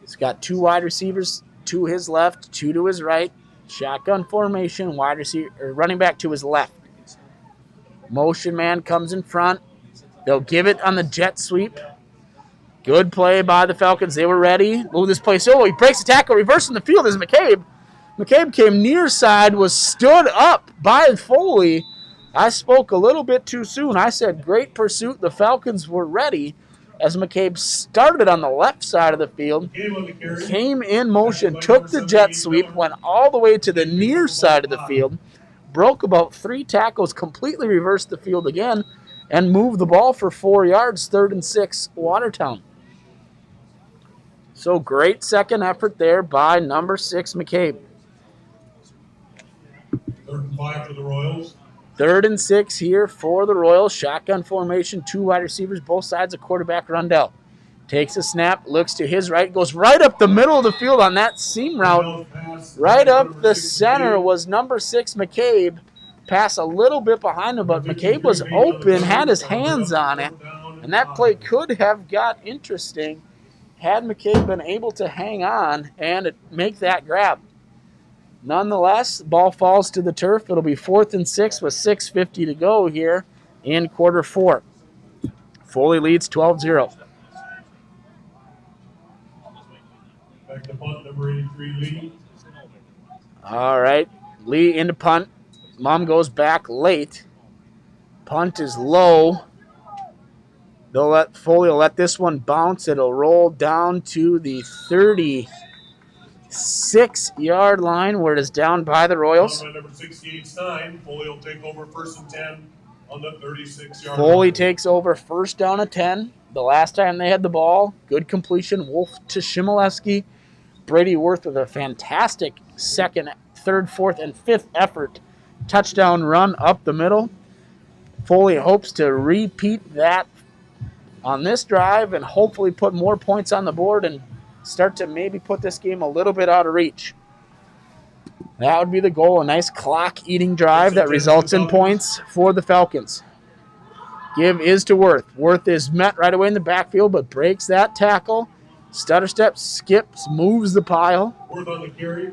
Speaker 2: He's got 2 wide receivers, 2 his left, 2 to his right. Shotgun formation, wide receiver or running back to his left. Motion man comes in front. They'll give it on the jet sweep. Good play by the Falcons. They were ready. Move this play. So he breaks the tackle. Reversing the field is McCabe. McCabe came near side, was stood up by Foley. I spoke a little bit too soon. I said great pursuit. The Falcons were ready. As McCabe started on the left side of the field, came in motion, took the jet sweep, went all the way to the near side of the field, broke about 3 tackles, completely reversed the field again, and moved the ball for 4 yards, 3rd and 6, Watertown. So great second effort there by number 6, McCabe.
Speaker 1: 3rd and 5 for the Royals.
Speaker 2: 3rd and 6 here for the Royals. Shotgun formation, 2 wide receivers, both sides of quarterback Rundell. Takes a snap, looks to his right, goes right up the middle of the field on that seam route. Right up the center was number 6, McCabe. Pass a little bit behind him, but McCabe was open, had his hands on it, and that play could have got interesting had McCabe been able to hang on and make that grab. Nonetheless, the ball falls to the turf. It'll be 4th and 6 with 6:50 to go here in quarter 4. Foley leads 12-0.
Speaker 1: Back to punt, number 83, Lee.
Speaker 2: All right. Lee into punt. Mom goes back late. Punt is low. Foley will let this one bounce. It'll roll down to the 36-yard line where it is down by the Royals.
Speaker 1: Number 68's 9. Foley will take over 1st and 10 on the 36-yard line.
Speaker 2: Foley takes over 1st down and 10. The last time they had the ball, good completion. Wolf to Shimolewski. Brady Worth with a fantastic 2nd, 3rd, 4th, and 5th effort touchdown run up the middle. Foley hopes to repeat that on this drive and hopefully put more points on the board and start to maybe put this game a little bit out of reach. That would be the goal, a nice clock-eating drive that results in points for the Falcons. Give is to Worth. Worth is met right away in the backfield but breaks that tackle. Stutter step, skips, moves the pile.
Speaker 1: Worth on the carry.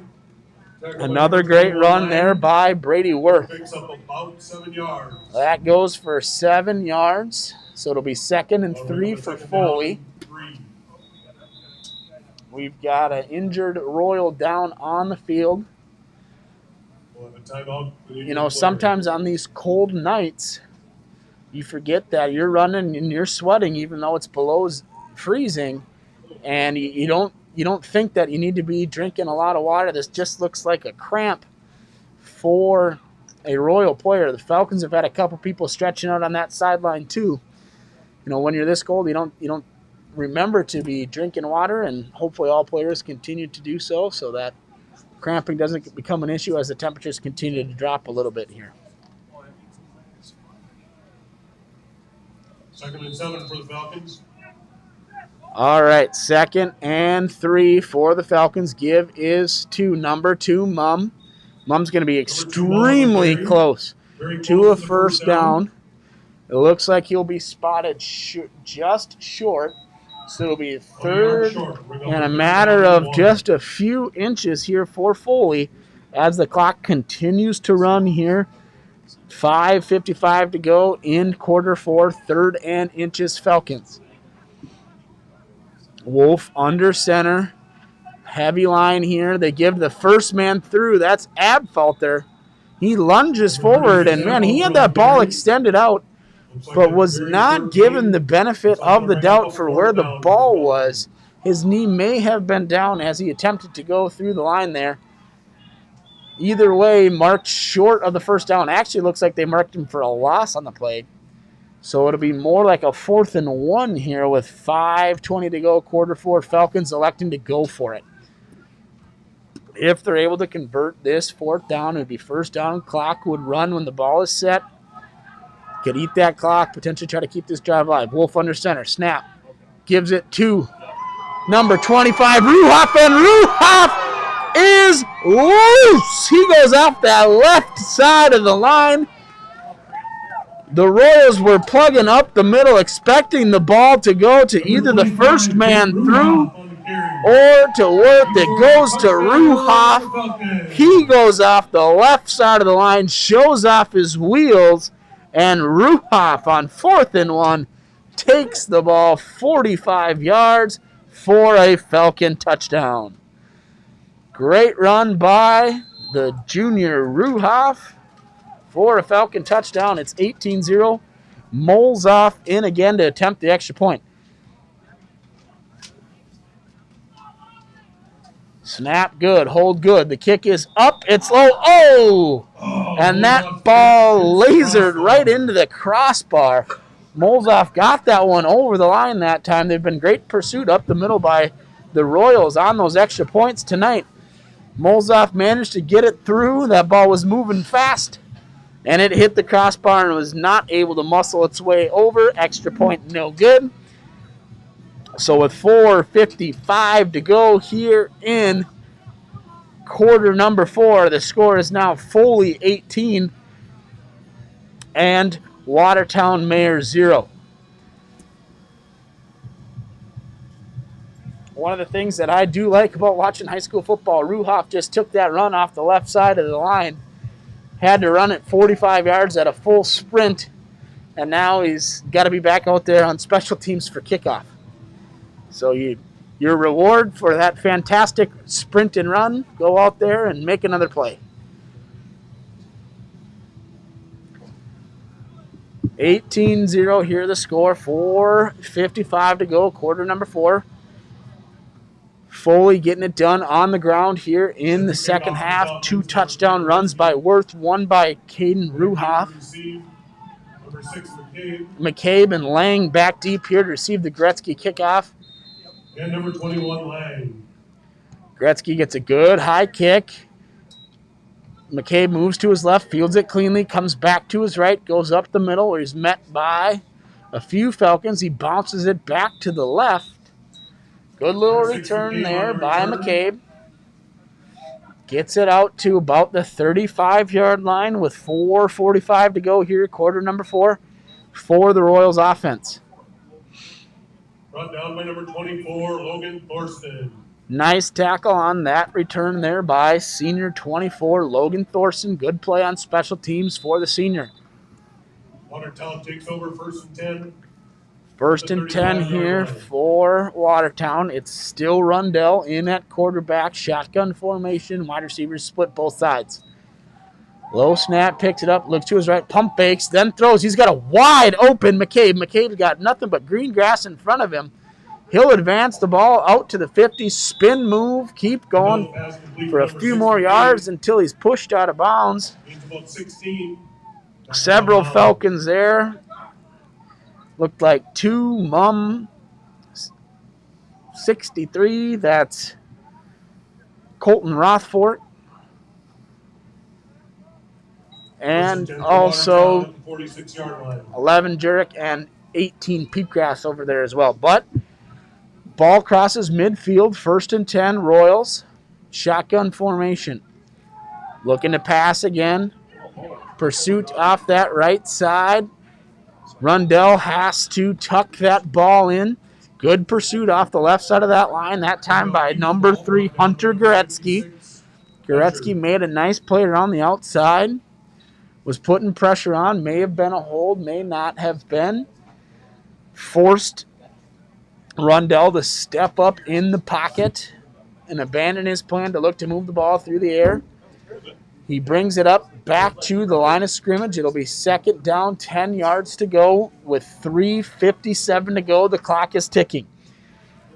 Speaker 2: Another great run there by Brady Worth.
Speaker 1: Picks up about 7 yards.
Speaker 2: That goes for 7 yards. So it'll be 2nd and 3 for Foley. We've got an injured Royal down on the field.
Speaker 1: We'll have a timeout.
Speaker 2: You know, sometimes on these cold nights, you forget that you're running and you're sweating even though it's below freezing, and you don't think that you need to be drinking a lot of water. This just looks like a cramp for a Royal player. The Falcons have had a couple people stretching out on that sideline too. You know, when you're this cold, you don't remember to be drinking water, and hopefully all players continue to do so that cramping doesn't become an issue as the temperatures continue to drop a little bit here.
Speaker 1: 2nd and 7 for the Falcons.
Speaker 2: All right, 2nd and 3 for the Falcons. Give is to number 2, Mum. Mum's going to be extremely close to a 1st down. It looks like he'll be spotted just short. So it'll be 3rd and a matter of just a few inches here for Foley as the clock continues to run here. 5:55 to go in quarter 4, 3rd and inches Falcons. Wolf under center. Heavy line here. They give the first man through. That's Abfelter. He lunges forward, and man, he had that ball extended out, but was not given the benefit of the doubt for where the ball was. His knee may have been down as he attempted to go through the line there. Either way, marked short of the 1st down. Actually, looks like they marked him for a loss on the play. So it'll be more like a 4th and 1 here with 5:20 to go, quarter 4. Falcons electing to go for it. If they're able to convert this 4th down, it would be 1st down. Clock would run when the ball is set. Could eat that clock, potentially try to keep this drive alive. Wolf under center, snap. Gives it to number 25, Ruhoff, and Ruhoff is loose. He goes off that left side of the line. The Royals were plugging up the middle, expecting the ball to go to either the first man through or to Worth. It goes to Ruhoff. He goes off the left side of the line, shows off his wheels, and Ruhoff on 4th and 1 takes the ball 45 yards for a Falcon touchdown. Great run by the junior Ruhoff for a Falcon touchdown. It's 18-0. Moles off in again to attempt the extra point. Snap good, hold good. The kick is up, it's low. Oh! And that ball lasered right into the crossbar. Molzoff got that one over the line that time. They've been great pursuit up the middle by the Royals on those extra points tonight. Molzoff managed to get it through. That ball was moving fast, and it hit the crossbar and was not able to muscle its way over. Extra point, no good. So with 4:55 to go here in quarter number 4, the score is now Foley 18 and Watertown-Mayer 0. One of the things that I do like about watching high school football, Ruhoff just took that run off the left side of the line, had to run it 45 yards at a full sprint, and now he's got to be back out there on special teams for kickoff. So you Your reward for that fantastic sprint and run, go out there and make another play. 18-0 here the score. 4:55 to go, quarter number 4. Foley getting it done on the ground here in the second half. 2 touchdown runs by Worth, 1 by Caden Ruhoff. McCabe and Lang back deep here to receive the Gretzky kickoff.
Speaker 1: And number 21, Lang.
Speaker 2: Gretzky gets a good high kick. McCabe moves to his left, fields it cleanly, comes back to his right, goes up the middle where he's met by a few Falcons. He bounces it back to the left. Good little return there by McCabe. Gets it out to about the 35-yard line with 4:45 to go here, quarter number 4, for the Royals offense.
Speaker 1: Brought down by number 24, Logan Thorson.
Speaker 2: Nice tackle on that return there by senior 24, Logan Thorson. Good play on special teams for the senior.
Speaker 1: Watertown takes over 1st and 10.
Speaker 2: 1st and 10 here for Watertown. It's still Rundell in at quarterback. Shotgun formation. Wide receivers split both sides. Low snap, picks it up, looks to his right, pump fakes, then throws. He's got a wide open McCabe. McCabe's got nothing but green grass in front of him. He'll advance the ball out to the 50, spin move, keep going for a few more yards until he's pushed out of bounds. Several Falcons there. Looked like 2 63. That's Colton Rothfort. And also 11 Jurek and 18 Peepgrass over there as well. But ball crosses midfield, 1st and 10, Royals. Shotgun formation. Looking to pass again. Pursuit off that right side. Rundell has to tuck that ball in. Good pursuit off the left side of that line, that time by number 3, Hunter Goretzky. Goretzky made a nice play around the outside. Was putting pressure on. May have been a hold, may not have been. Forced Rundell to step up in the pocket and abandon his plan to look to move the ball through the air. He brings it up back to the line of scrimmage. It'll be 2nd down, 10 yards to go with 3:57 to go. The clock is ticking.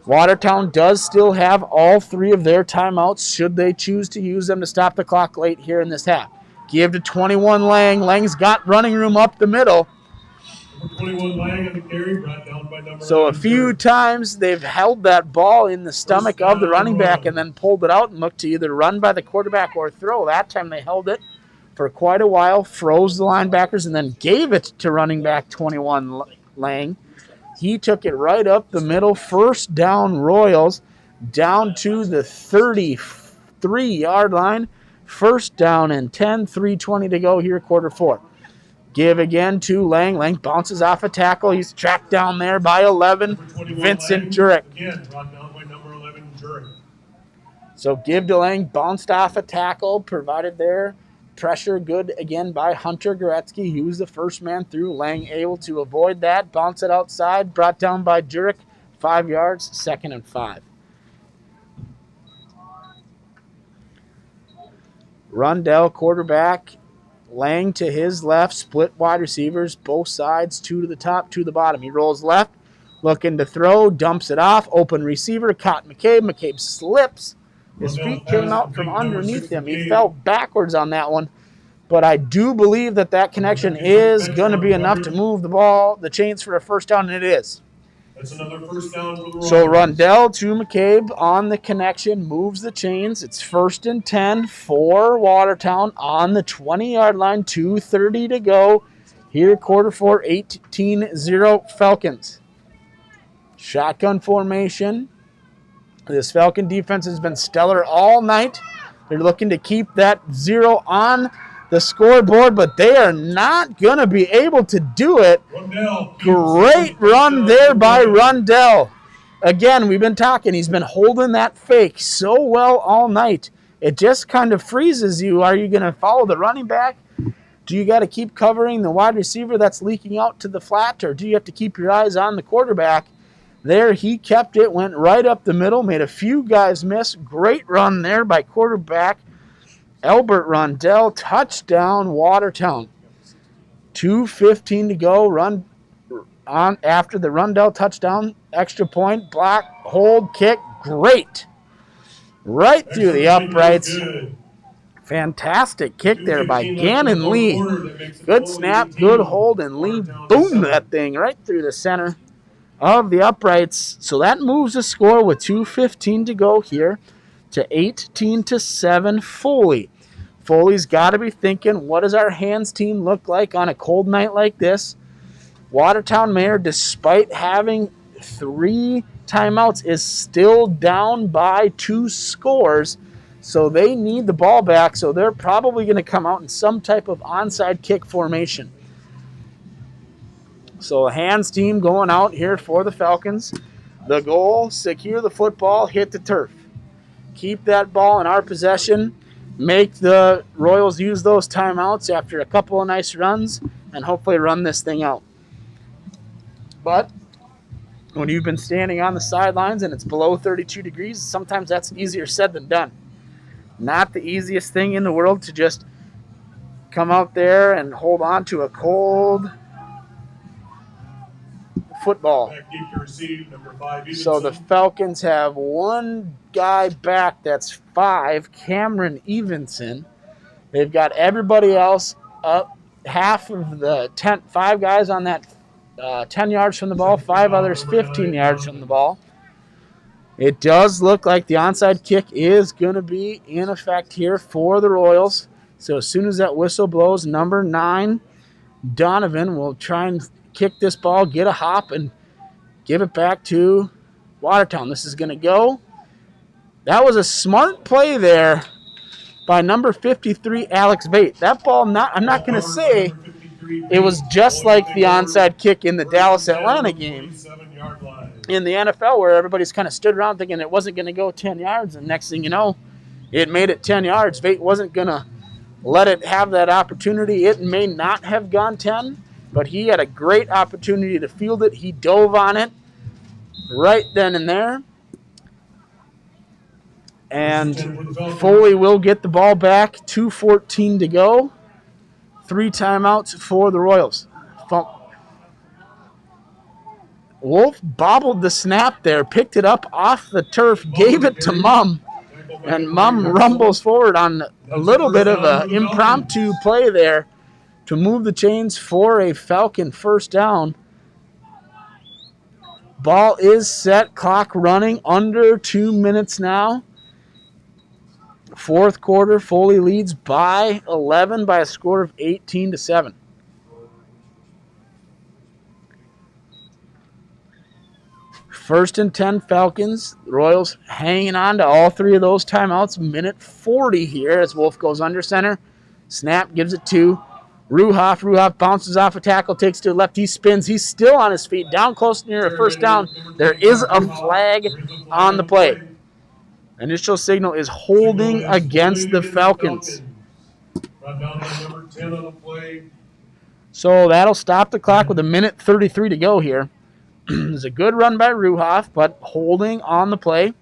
Speaker 2: Watertown does still have all 3 of their timeouts should they choose to use them to stop the clock late here in this half. Give to 21 Lang. Lang's got running room up the middle.
Speaker 1: 21 Lang on the carry, brought down by number
Speaker 2: So a few times they've held that ball in the stomach of the running back and then pulled it out and looked to either run by the quarterback or throw. That time they held it for quite a while, froze the linebackers, and then gave it to running back 21 Lang. He took it right up the middle. 1st down Royals down to the 33-yard line. 1st down and 10, 3:20 to go here, quarter 4. Give again to Lang. Lang bounces off a tackle. He's tracked down there by 11, Vincent Jurek.
Speaker 1: Again, brought down by number 11, Jurek.
Speaker 2: So give to Lang, bounced off a tackle, provided there. Pressure good again by Hunter Goretzky. He was the first man through. Lang able to avoid that, bounce it outside, brought down by Jurek. 5 yards, 2nd and 5. Rundell, quarterback. Lang to his left, split wide receivers, both sides, 2 to the top, 2 to the bottom. He rolls left, looking to throw, dumps it off, open receiver, caught McCabe. McCabe slips. His feet came out from underneath him. He fell backwards on that one. But I do believe that connection is going to be enough to move the ball, the chains for a 1st down, and it is.
Speaker 1: That's another 1st down for the Royals.
Speaker 2: So Rundell to McCabe on the connection, moves the chains. It's 1st and 10 for Watertown on the 20-yard line, 2:30 to go. Here, quarter 4, 18-0 Falcons. Shotgun formation. This Falcon defense has been stellar all night. They're looking to keep that 0 on the scoreboard, but they are not going to be able to do it.
Speaker 1: Rundell.
Speaker 2: Great run there by Rundell. Again, we've been talking. He's been holding that fake so well all night. It just kind of freezes you. Are you going to follow the running back? Do you got to keep covering the wide receiver that's leaking out to the flat, or do you have to keep your eyes on the quarterback? There he kept it, went right up the middle, made a few guys miss. Great run there by quarterback Albert Rundell. Touchdown, Watertown. 2:15 to go. Run on after the Rundell touchdown. Extra point, block, hold, kick. Great. Right through the uprights. Fantastic kick there by Gannon Lee. Good snap, good hold, and Lee boomed that thing right through the center of the uprights. So that moves the score with 2:15 to go here to 18-7 Foley. Foley's got to be thinking, what does our hands team look like on a cold night like this? Watertown-Mayer, despite having 3 timeouts, is still down by 2 scores. So they need the ball back. So they're probably going to come out in some type of onside kick formation. So hands team going out here for the Falcons. The goal, secure the football, hit the turf. Keep that ball in our possession. Make the Royals use those timeouts after a couple of nice runs and hopefully run this thing out. But when you've been standing on the sidelines and it's below 32 degrees, sometimes that's easier said than done. Not the easiest thing in the world to just come out there and hold on to a cold football. So the Falcons have one guy back that's 5, Cameron Evenson. They've got everybody else up, half of the 5 guys on that 10 yards from the ball, 5 others 15 yards from the ball. It does look like the onside kick is going to be in effect here for the Royals. So as soon as that whistle blows, number 9, Donovan, will try and kick this ball, get a hop, and give it back to Watertown. This is going to go. That was a smart play there by number 53, Alex Bate. That ball, I'm not going to say it was just like the onside kick in the Dallas-Atlanta game in the NFL where everybody's kind of stood around thinking it wasn't going to go 10 yards, and next thing you know, it made it 10 yards. Bate wasn't going to let it have that opportunity. It may not have gone 10, but he had a great opportunity to field it. He dove on it right then and there. And Foley will get the ball back. 2:14 to go. 3 timeouts for the Royals. Wolf bobbled the snap there, picked it up off the turf, gave it to Mum. And Mum rumbles forward on a little bit of an impromptu play there to move the chains for a Falcon first down. Ball is set, clock running, under 2 minutes now. 4th quarter, Foley leads by 11 by a score of 18-7. First and 10 Falcons. The Royals hanging on to all 3 of those timeouts. Minute 40 here as Wolf goes under center. Snap, gives it to Ruhoff. Ruhoff bounces off a tackle, takes to the left. He spins. He's still on his feet. Down close near a first down. There is a flag on the play. Initial signal is holding against the Falcons. So that'll stop the clock with a minute 33 to go here. It's a good run by Ruhoff, but holding on the play.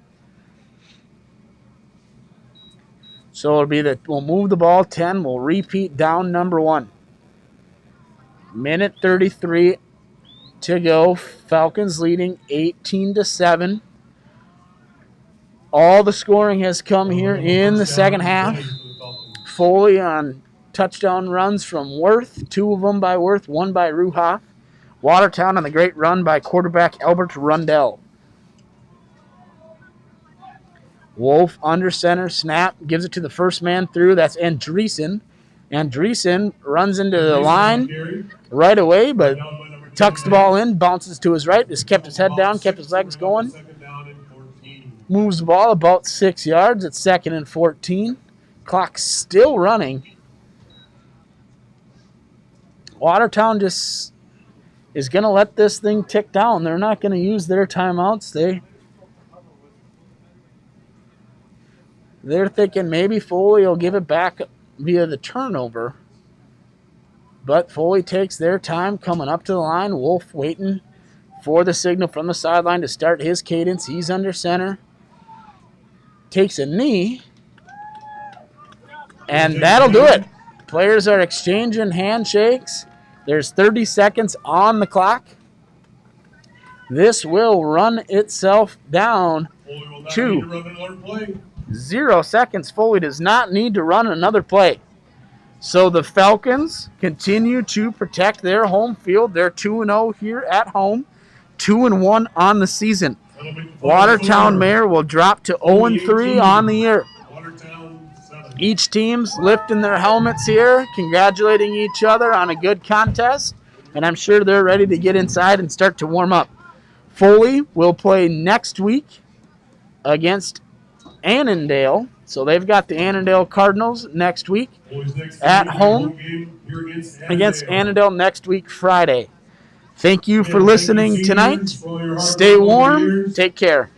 Speaker 2: So it'll be that we'll move the ball 10. We'll repeat down number 1. Minute 33 to go. Falcons leading 18-7. All the scoring has come here in the second half. Foley on touchdown runs from Worth, 2 of them by Worth, 1 by Ruhoff. Watertown on the great run by quarterback Albert Rundell. Wolf under center, snap, gives it to the first man through. That's Andreessen. Andreessen runs into the line right away, but tucks the ball in, bounces to his right, just kept his head down, kept his legs going. Moves the ball about 6 yards. It's 2nd and 14. Clock still running. Watertown just is going to let this thing tick down. They're not going to use their timeouts. They're thinking maybe Foley will give it back via the turnover. But Foley takes their time coming up to the line. Wolf waiting for the signal from the sideline to start his cadence. He's under center. Takes a knee. And that'll do it. Players are exchanging handshakes. There's 30 seconds on the clock. This will run itself down to 0 seconds. Foley does not need to run another play. So the Falcons continue to protect their home field. They're 2-0 here at home, 2-1 on the season. Watertown-Mayer will drop to 0-3 on the year. Each team's lifting their helmets here, congratulating each other on a good contest, and I'm sure they're ready to get inside and start to warm up. Foley will play next week against Annandale. So they've got the Annandale Cardinals next week at home against Annandale next week, Friday. Thank you for listening tonight. Stay warm. Take care.